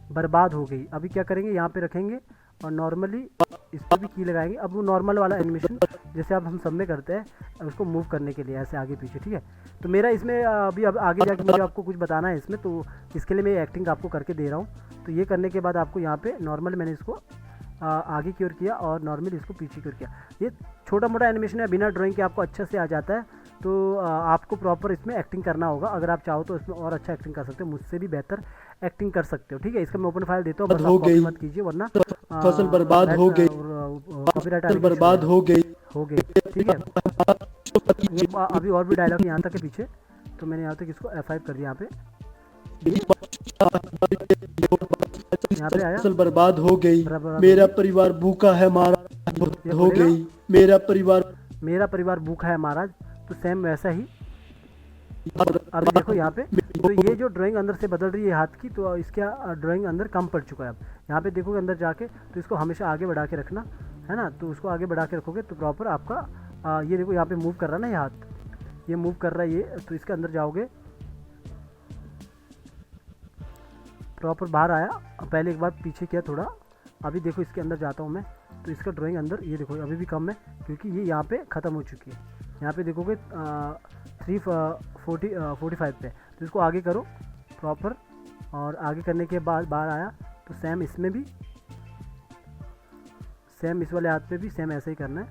बर्बाद हो गई। अभी क्या करेंगे, यहाँ पे रखेंगे और नॉर्मली इस पर भी की लगाएंगे। अब वो नॉर्मल वाला एनिमेशन जैसे अब हम सब में करते हैं, उसको मूव करने के लिए ऐसे आगे पीछे, ठीक है। तो मेरा इसमें अभी अब आगे जाके मुझे आपको कुछ बताना है इसमें, तो इसके लिए मैं एक्टिंग आपको करके दे रहा हूँ। तो ये करने के बाद आपको यहाँ पे नॉर्मल मैंने इसको आगे की ओर किया और नॉर्मल इसको पीछे की ओर किया। ये छोटा मोटा एनिमेशन है, बिना ड्राइंग के आपको अच्छा से आ जाता है। तो आपको प्रॉपर इसमें एक्टिंग करना होगा। अगर आप चाहो तो इसमें और अच्छा एक्टिंग कर सकते हो, मुझसे भी बेहतर एक्टिंग कर सकते हो, ठीक है। इसका मैं ओपन फाइल देता हूँ, बस आप कॉपी मत कीजिए, वरना फसल बर्बाद हो गई, कॉपीराइट बर्बाद हो गई, ठीक है। ये अभी और भी डायलॉग यहाँ तक है पीछे, तो मैंने यहाँ तक इसको F5 कर दिया। यहाँ पे आया, फसल बर्बाद हो गई, मेरा परिवार भूखा है महाराज, हो गई मेरा परिवार भूखा है महाराज। तो सेम वैसा ही अभी देखो यहाँ पे, तो ये जो ड्राइंग अंदर से बदल रही है हाथ की, तो इसका ड्राइंग अंदर कम पड़ चुका है। अब यहाँ पे देखोगे अंदर जाके, तो इसको हमेशा आगे बढ़ा के रखना है ना। तो उसको आगे बढ़ा के रखोगे तो प्रॉपर आपका ये देखो यहाँ पे मूव कर रहा है ना, ये हाथ ये मूव कर रहा है ये। तो इसके अंदर जाओगे, प्रॉपर बाहर आया, पहले एक बार पीछे किया थोड़ा। अभी देखो इसके अंदर जाता हूँ मैं, तो इसका ड्राइंग अंदर ये देखो अभी भी कम है, क्योंकि ये यहाँ पे ख़त्म हो चुकी है। यहाँ पे देखोगे 345 पे, तो इसको आगे करो प्रॉपर, और आगे करने के बाद बाहर आया तो सेम इसमें भी, सेम इस वाले हाथ पे भी सेम ऐसे ही करना है।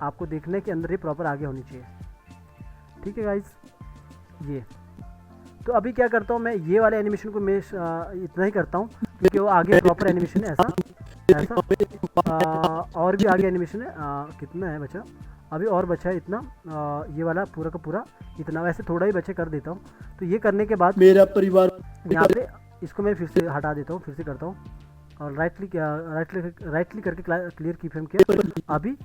आपको देखने के अंदर ही प्रॉपर आगे होनी चाहिए, ठीक है गाइस। ये तो अभी क्या करता हूँ मैं, ये वाले एनिमेशन को मैं इतना ही करता हूँ, क्योंकि वो आगे प्रॉपर एनिमेशन है ऐसा ऐसा। और भी आगे एनिमेशन है, कितना है बचा, अभी और बचा है इतना, ये वाला पूरा का पूरा इतना, वैसे थोड़ा ही बचे कर देता हूँ। तो ये करने के बाद मेरा परिवार यहाँ पे इसको मैं फिर से हटा देता हूँ, फिर से करता हूँ और राइट क्लिक करके क्लियर की फ्रेम किया। अभी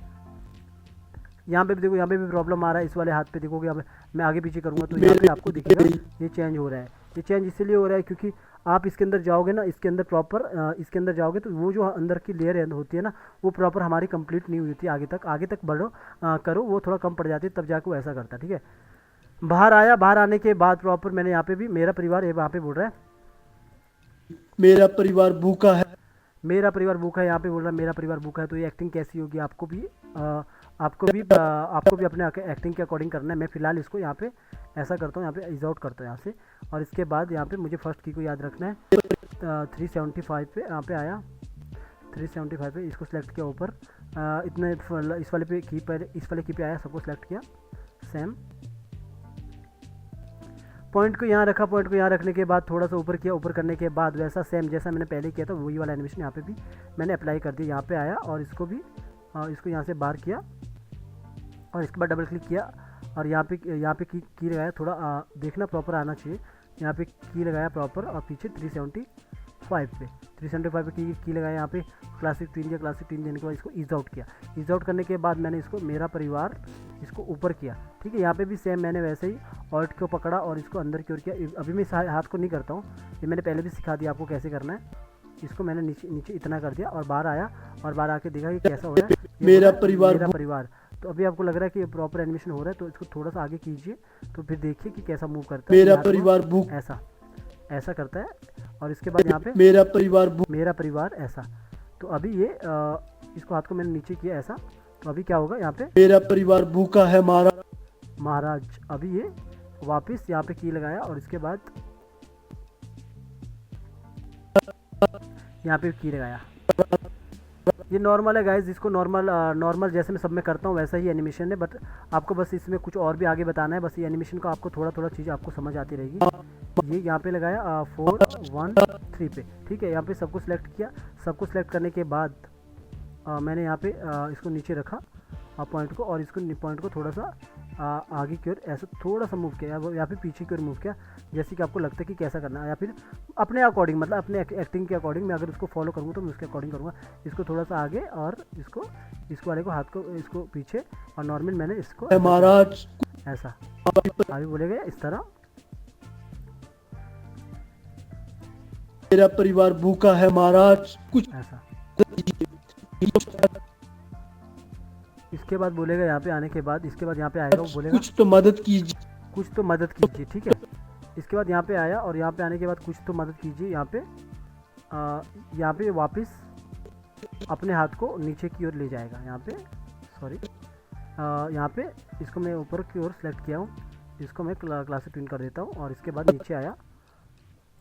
यहाँ पे भी देखो, यहाँ पे भी प्रॉब्लम आ रहा है इस वाले हाथ पे। देखोगे अब मैं आगे पीछे करूँगा तो यहाँ पे आपको दिखेगा ये चेंज हो रहा है। ये चेंज इसलिए हो रहा है क्योंकि आप इसके अंदर जाओगे ना, इसके अंदर प्रॉपर इसके अंदर जाओगे तो वो जो अंदर की लेयर होती है ना, वो प्रॉपर हमारी कंप्लीट नहीं हुई होती। आगे तक बढ़ो करो, वो थोड़ा कम पड़ जाती है, तब जाके वो ऐसा करता है। ठीक है, बाहर आया, बाहर आने के बाद प्रॉपर मैंने यहाँ पे भी मेरा परिवार वहाँ पे बोल रहा है मेरा परिवार भूखा है। मेरा परिवार भूखा है, यहाँ पे बोल रहा है मेरा परिवार भूखा है। तो ये एक्टिंग कैसी होगी आपको भी अपने एक्टिंग के अकॉर्डिंग करना है। मैं फिलहाल इसको यहाँ पे ऐसा करता हूँ, यहाँ पे इज आउट करता हूँ यहाँ से। और इसके बाद यहाँ पे मुझे फर्स्ट की को याद रखना है। 375 पे यहाँ पे आया, 375 पे इसको सिलेक्ट किया ऊपर, इतने इस वाले पे की पे आया, सबको सिलेक्ट किया सेम। पॉइंट को यहाँ रखा, पॉइंट को यहाँ रखने के बाद थोड़ा सा ऊपर किया, ऊपर करने के बाद वैसा सेम जैसा मैंने पहले किया था वही वाला एनिमेशन यहाँ पे भी मैंने अप्लाई कर दिया। यहाँ पे आया और इसको भी इसको यहाँ से बाहर किया और इसके बाद डबल क्लिक किया और यहाँ पे की लगाया। थोड़ा देखना प्रॉपर आना चाहिए। यहाँ पे की लगाया प्रॉपर और पीछे 375 पे की लगाया। यहाँ पे क्लासिक ट्विन दिया, क्लासिक ट्विन देने के बाद इसको ईज आउट किया। ईज आउट करने के बाद मैंने इसको मेरा परिवार इसको ऊपर किया। ठीक है, यहाँ पे भी सेम मैंने वैसे ही ऑल्ट को पकड़ा और इसको अंदर की ओर किया। अभी मैं इस हाथ को नहीं करता हूँ, ये मैंने पहले भी सिखा दिया आपको कैसे करना है। इसको मैंने नीचे इतना कर दिया और बाहर आया और बाहर आके देखा कि कैसा हो रहा है मेरा परिवार। तो अभी आपको लग रहा है कि प्रॉपर एनिमेशन हो रहा है, तो इसको थोड़ा सा आगे कीजिए तो फिर देखिए कि कैसा मूव करता है। मेरा परिवार ऐसा करता है और इसके बाद यहाँ पे मेरा परिवार ऐसा। तो अभी ये इसको हाथ को मैंने नीचे किया ऐसा, तो अभी क्या होगा यहाँ पे मेरा परिवार भूखा है महाराज। अभी ये वापस यहाँ पे की लगाया और इसके बाद यहाँ पे की लगाया। ये नॉर्मल है गाइज, इसको नॉर्मल जैसे मैं सब में करता हूँ वैसा ही एनिमेशन है, बट आपको बस इसमें कुछ और भी आगे बताना है। बस ये एनिमेशन को आपको थोड़ा चीज़ आपको समझ आती रहेगी। ये यहाँ पे लगाया 4 1 3 पे। ठीक है, यहाँ पे सबको सिलेक्ट किया। सबको सिलेक्ट करने के बाद मैंने यहाँ पे इसको नीचे रखा पॉइंट को, और इसको पॉइंट को थोड़ा सा आगे की ओर ऐसा थोड़ा सा मूव किया, या फिर पीछे की ओर मूव किया, जैसे कि आपको लगता है कि कैसा करना है, या फिर अपने अकॉर्डिंग, मतलब अपने एक्टिंग के अकॉर्डिंग मैं अगर उसको फॉलो करूँगा तो मैं उसके अकॉर्डिंग करूँगा। इसको थोड़ा सा आगे और इसको वाले को हाथ को इसको पीछे, और नॉर्मल मैंने इसको महाराज ऐसा अभी बोलेगा इस तरह। मेरा परिवार भूखा है महाराज, कुछ ऐसा। इसके बाद बोलेगा यहाँ पे आने के बाद, इसके बाद यहाँ पे आएगा, वो बोलेगा कुछ तो मदद कीजिए। ठीक है, इसके बाद यहाँ पे आया और यहाँ पे आने के बाद कुछ तो मदद कीजिए। यहाँ पे वापस अपने हाथ को नीचे की ओर ले जाएगा। यहाँ पे यहाँ पे इसको मैं ऊपर की ओर सेलेक्ट किया हूँ, इसको मैं क्लासिक ट्विन कर देता हूँ। और इसके बाद नीचे आया,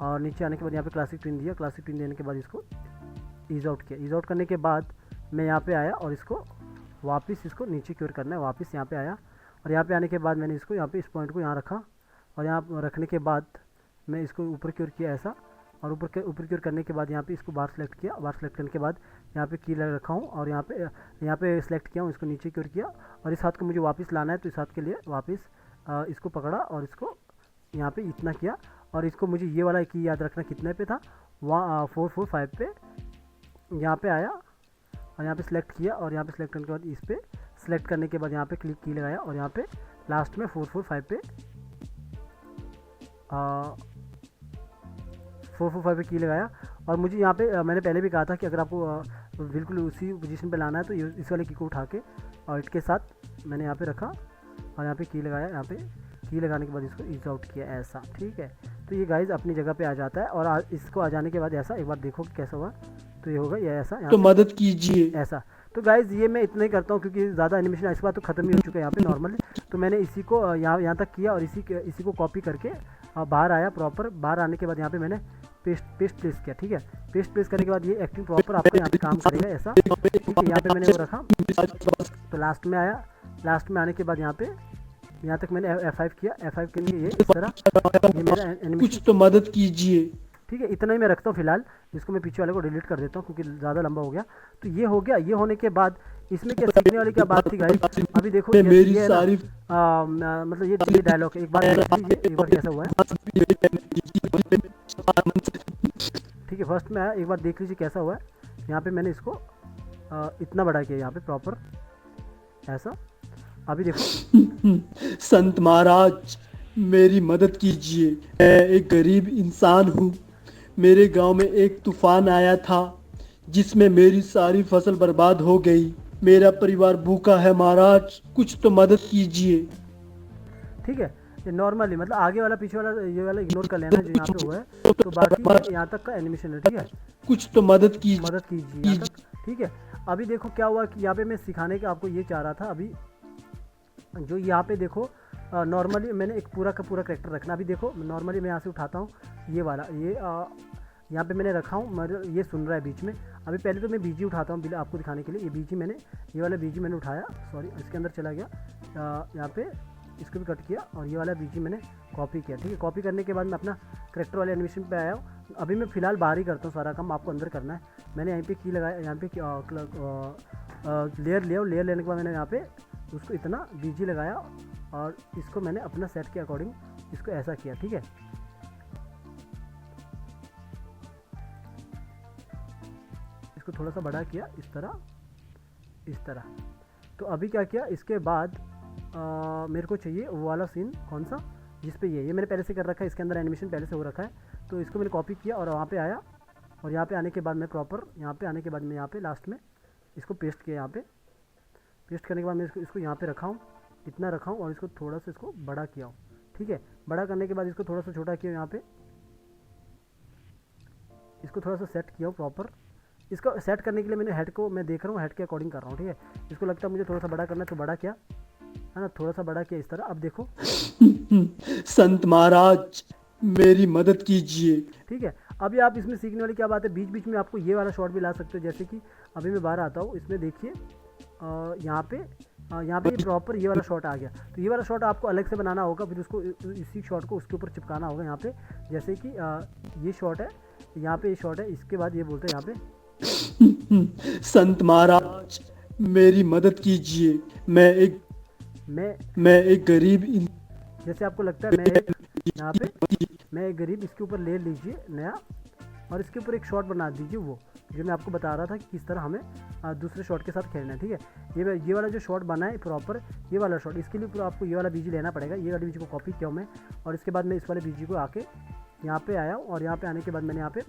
और नीचे आने के बाद यहाँ पे क्लासिक ट्विन दिया। क्लासिक ट्विन देने के बाद इसको ईज आउट किया। ईज आउट करने के बाद मैं यहाँ पे आया और इसको वापस इसको नीचे की ओर करना है। वापस यहाँ पे आया और यहाँ पे आने के बाद मैंने इसको यहाँ पे इस पॉइंट को यहाँ रखा, और यहाँ रखने के बाद मैं इसको ऊपर की ओर किया ऐसा, और ऊपर की ओर करने के बाद यहाँ पे इसको बाहर सेलेक्ट किया। बाहर सेलेक्ट करने के बाद यहाँ पे की रखा हूँ, और यहाँ पे सेलेक्ट किया हूँ, इसको नीचे की ओर किया, और इस हाथ को मुझे वापस लाना है, तो इस हाथ के लिए वापस इसको पकड़ा और इसको यहाँ पे इतना किया। और इसको मुझे ये वाला की याद रखना कितने पे था, 445 पे यहाँ पे आया, और यहाँ पे सिलेक्ट किया, और यहाँ पे सिलेक्ट करने के बाद इस पे सिलेक्ट करने के बाद यहाँ पे क्लिक की लगाया, और यहाँ पे लास्ट में 445 पे 445 पे की लगाया। और मुझे यहाँ पे मैंने पहले भी कहा था कि अगर आपको बिल्कुल उसी पोजीशन पे लाना है तो इस वाले की को उठा के और इसके साथ मैंने यहाँ पे रखा, और यहाँ पे की लगाया। यहाँ पे की लगाने के बाद इसको ईज आउट किया ऐसा। ठीक है, तो ये गाइज अपनी जगह पे आ जाता है। और इसको आ जाने के बाद ऐसा एक बार देखो कि कैसा हुआ, तो ये होगा ये ऐसा, तो मदद कीजिए ऐसा। तो गाइज ये मैं इतना ही करता हूँ क्योंकि ज़्यादा एनिमेशन इसके बाद तो ख़त्म ही हो चुका है यहाँ पे नॉर्मल। तो मैंने इसी को यहाँ तक किया, और इसी को कॉपी करके बाहर आया प्रॉपर। बाहर आने के बाद यहाँ पे मैंने पेस्ट प्लेस किया। ठीक है, पेस्ट प्लेस करने के बाद ये एक्टिंग प्रॉपर आपको यहाँ पे काम करेगा ऐसा। ठीक है, यहाँ पे मैंने वो रखा, तो लास्ट में आया। लास्ट में आने के बाद यहाँ तक मैंने F5 किया। F5 के लिए ये इस तरह ये मेरा एनिमेशन। कुछ तो मदद कीजिए। ठीक है, इतना ही मैं रखता हूँ फिलहाल। इसको मैं पीछे वाले को डिलीट कर देता हूँ क्योंकि ज़्यादा लंबा हो गया। तो ये हो गया। ये होने के बाद इसमें क्या सीखने वाली क्या बात थी गाइस, अभी देखो मेरी ये सारी मतलब ये डायलॉग एक बार कैसा हुआ है। ठीक है, फर्स्ट में आया, एक बार देख लीजिए कैसा हुआ है। यहाँ पे मैंने इसको इतना बड़ा किया यहाँ पे प्रॉपर ऐसा। अभी देखो संत महाराज मेरी मदद कीजिए, मैं एक गरीब इंसान हूँ। मेरे गांव में एक तूफान आया था जिसमें मेरी सारी फसल बर्बाद हो गई। मेरा परिवार भूखा है महाराज, कुछ तो मदद कीजिए। ठीक है, ये नॉर्मली मतलब आगे वाला पीछे वाला ये वाला इग्नोर कर लेना जो यहाँ पे हुआ है, तो बाकी यहाँ तक का एनिमेशन है। ठीक है, कुछ तो मदद कीजिए। मदद कीजिए यहाँ तक। ठीक है, अभी देखो क्या हुआ कि यहाँ पे मैं सिखाने का आपको ये चाह रहा था। अभी जो यहाँ पे देखो नॉर्मली मैंने एक पूरा का पूरा करेक्टर रखना। अभी देखो नॉर्मली मैं यहाँ से उठाता हूँ ये वाला, ये यहाँ पे मैंने रखा हूँ, मगर ये सुन रहा है बीच में। अभी पहले तो मैं बीजी उठाता हूँ आपको दिखाने के लिए। ये बीजी मैंने, ये वाला बीजी मैंने उठाया, सॉरी इसके अंदर चला गया, यहाँ पे इसको भी कट किया और ये वाला बीजी मैंने कॉपी किया। ठीक है, कॉपी करने के बाद मैं अपना करेक्टर वाले एनिमेशन पे आया हूँ। अभी मैं फ़िलहाल बाहर ही करता हूँ, सारा काम आपको अंदर करना है। मैंने यहाँ पे की लगाया, यहाँ पे लेयर लिया, लेयर लेने के बाद मैंने यहाँ पे उसको इतना बीजी लगाया और इसको मैंने अपना सेट के अकॉर्डिंग इसको ऐसा किया। ठीक है, इसको थोड़ा सा बड़ा किया इस तरह। तो अभी क्या किया, इसके बाद मेरे को चाहिए वो वाला सीन कौन सा जिस पे ये मैंने पहले से कर रखा है, इसके अंदर एनिमेशन पहले से हो रखा है। तो इसको मैंने कॉपी किया और वहाँ पे आया, और यहाँ पे आने के बाद मैं प्रॉपर यहाँ पे आने के बाद मैं यहाँ पे लास्ट में इसको पेस्ट किया। यहाँ पे पेस्ट करने के बाद मैं इसको यहाँ पे रखा हूँ, इतना रखा हूँ और इसको थोड़ा सा इसको बड़ा किया हूँ। ठीक है, बड़ा करने के बाद इसको थोड़ा सा छोटा किया, यहाँ पे इसको थोड़ा सा सेट किया हूँ प्रॉपर। इसको सेट करने के लिए मैंने हेड को मैं देख रहा हूँ, हेड के अकॉर्डिंग कर रहा हूँ। ठीक है, इसको लगता है मुझे थोड़ा सा बड़ा करना है तो बड़ा किया है ना, थोड़ा सा बड़ा किया इस तरह। अब देखो संत महाराज मेरी मदद कीजिए। ठीक है, अभी आप इसमें सीखने वाली क्या बात है, बीच बीच में आपको ये वाला शॉट भी ला सकते हो। जैसे कि अभी मैं बाहर आता हूँ, इसमें देखिए यहाँ पे प्रॉपर ये वाला शॉट आ गया। तो ये वाला शॉट आपको अलग से बनाना होगा, फिर उसको इसी शॉट को उसके ऊपर चिपकाना होगा यहाँ पे। जैसे कि ये शॉट है, यहाँ पे ये शॉट है, इसके बाद ये बोलते हैं यहाँ पे संत महाराज मेरी मदद कीजिए, मैं एक गरीब जैसे आपको लगता है यहाँ पे मैं एक गरीब, इसके ऊपर ले लीजिए नया और इसके ऊपर एक शॉट बना दीजिए, वो जो मैं आपको बता रहा था कि किस तरह हमें दूसरे शॉट के साथ खेलना है। ठीक है, ये वाला जो शॉट बना है प्रॉपर, ये वाला शॉट, इसके लिए पूरा आपको ये वाला बीजी लेना पड़ेगा। ये वाले बीजी को कॉपी किया मैं और इसके बाद मैं इस वाले बीजी को आके यहाँ पे आया और यहाँ पे आने के बाद मैंने यहाँ पे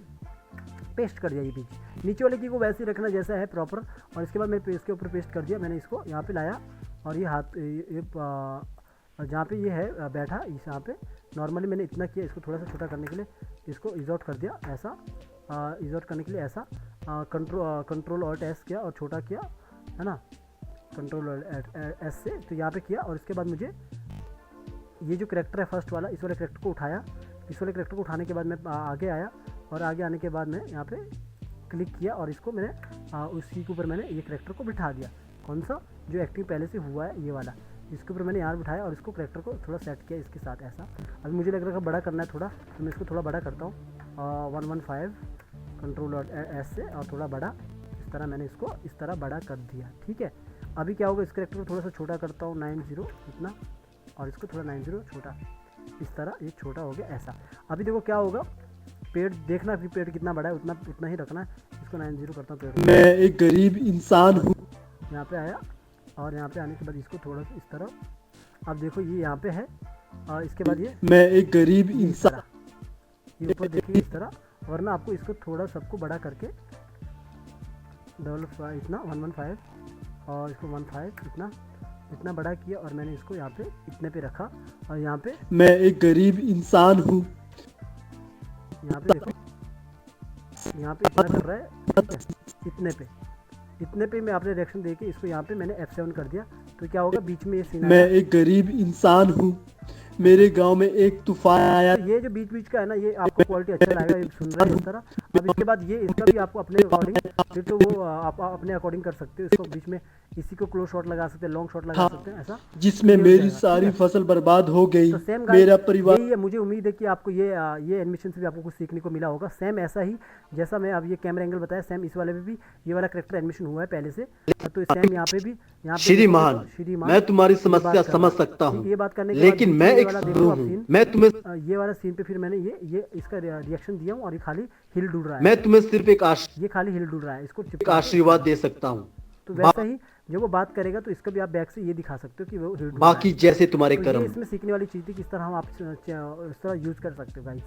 पेस्ट कर दिया ये बीज। नीचे वाले की को वैसे ही रखना जैसा है प्रॉपर, और इसके बाद मैंने इसके ऊपर पेस्ट कर दिया। मैंने इसको यहाँ पे लाया और ये हाथ ये जहाँ पे ये है बैठा, इस यहाँ पे नॉर्मली मैंने इतना किया। इसको थोड़ा सा छोटा करने के लिए इसको इजॉट कर दिया ऐसा, इजॉट करने के लिए ऐसा कंट्रोल ऑल्ट एस किया और छोटा किया, है ना, कंट्रोल एस से। तो यहाँ पे किया और इसके बाद मुझे ये जो करेक्टर है फर्स्ट वाला, इस वाले करेक्टर को उठाया। इस वाले करेक्टर को उठाने के बाद मैं आगे आया और आगे आने के बाद मैं यहाँ पे क्लिक किया और इसको मैंने उसी के ऊपर मैंने ये करेक्टर को बिठा दिया। कौन सा, जो एक्टिंग पहले से हुआ है ये वाला, इसके ऊपर मैंने यहाँ बिठाया और इसको करेक्टर को थोड़ा सेट किया इसके साथ ऐसा। अभी मुझे लग रहा है बड़ा करना है थोड़ा, तो मैं इसको थोड़ा बड़ा करता हूँ 115 कंट्रोल एस से और थोड़ा बड़ा इस तरह मैंने इसको इस तरह बड़ा कर दिया। ठीक है, अभी क्या होगा, इस करेक्टर को थोड़ा सा छोटा करता हूँ 90 इतना, और इसको थोड़ा 90 छोटा, इस तरह ये छोटा हो गया ऐसा। अभी देखो क्या होगा, पेड़ देखना कि पेड़ कितना बड़ा है, उतना ही रखना है। इसको 90 करता हूँ पेड़। मैं एक गरीब इंसान हूँ। यहाँ पे आया और यहाँ पे आने के बाद इसको थोड़ा सा इस तरह, अब देखो ये यहाँ पे है और इसके बाद ये मैं एक गरीब इंसान, ये ऊपर देखिए इस तरह, वरना आपको इसको थोड़ा सबको बड़ा करके इतना 115 और इसको 15 इतना बड़ा किया और मैंने इसको यहाँ पे इतने पे रखा और यहाँ पे मैं एक गरीब इंसान हूँ। यहाँ पे देखो, यहाँ पे इतना कर रहा है, इतने पे मैं अपने रिएक्शन देके इसको यहाँ पे मैंने F7 कर दिया। तो क्या होगा, बीच में ये सीन मैं एक गरीब इंसान हूँ, मेरे गांव में एक तूफान आया। ये जो बीच बीच का है ना, ये आपको क्वालिटी अच्छा लगेगा, ये सुन रहे हैं इस तरह। अब इसके बाद ये इसका भी आपको अपने अकॉर्डिंग, फिर तो वो आप अपने अकॉर्डिंग कर सकते हो। इसको बीच में इसी को क्लोज शॉट लगा सकते हैं, लॉन्ग शॉट लगा सकते हैं ऐसा, जिसमें मेरी सारी फसल बर्बाद हो गई। तो सेम मेरा परिवार, यही है। मुझे उम्मीद है कि आपको ये एनिमेशन से भी आपको कुछ सीखने को मिला होगा। सेम ऐसा ही जैसा मैं अब ये कैमरा एंगल बताया, सेम इस वाले में भी ये वाला करेक्टर एनिमेशन हुआ है पहले से। तो सेम यहाँ पे भी, यहाँ पे श्रीमान मैं तुम्हारी समस्या समझ सकता हूँ, ये बात करने के लेकिन मैं ये एक वाला साधु देखो आप हूँ। सीन, मैं तुम्हें ये वाला सीन पे फिर मैंने ये इसका रिएक्शन दिया हूँ और ये खाली हिल डुल रहा है, मैं तुम्हें सिर्फ ये खाली हिल डुल रहा है, इसको एक चिपका के आशीर्वाद दे सकता हूँ। तो वैसा ही जब वो बात करेगा तो इसका भी आप बैक से ये दिखा सकते हो कि वो हिल डुल रहा है। बाकी जैसे तुम्हारे तो ये कर्म। इसमें सीखने वाली चीज़ थी, किस तरह हम आप इस तरह यूज़ कर सकते हो गाइस।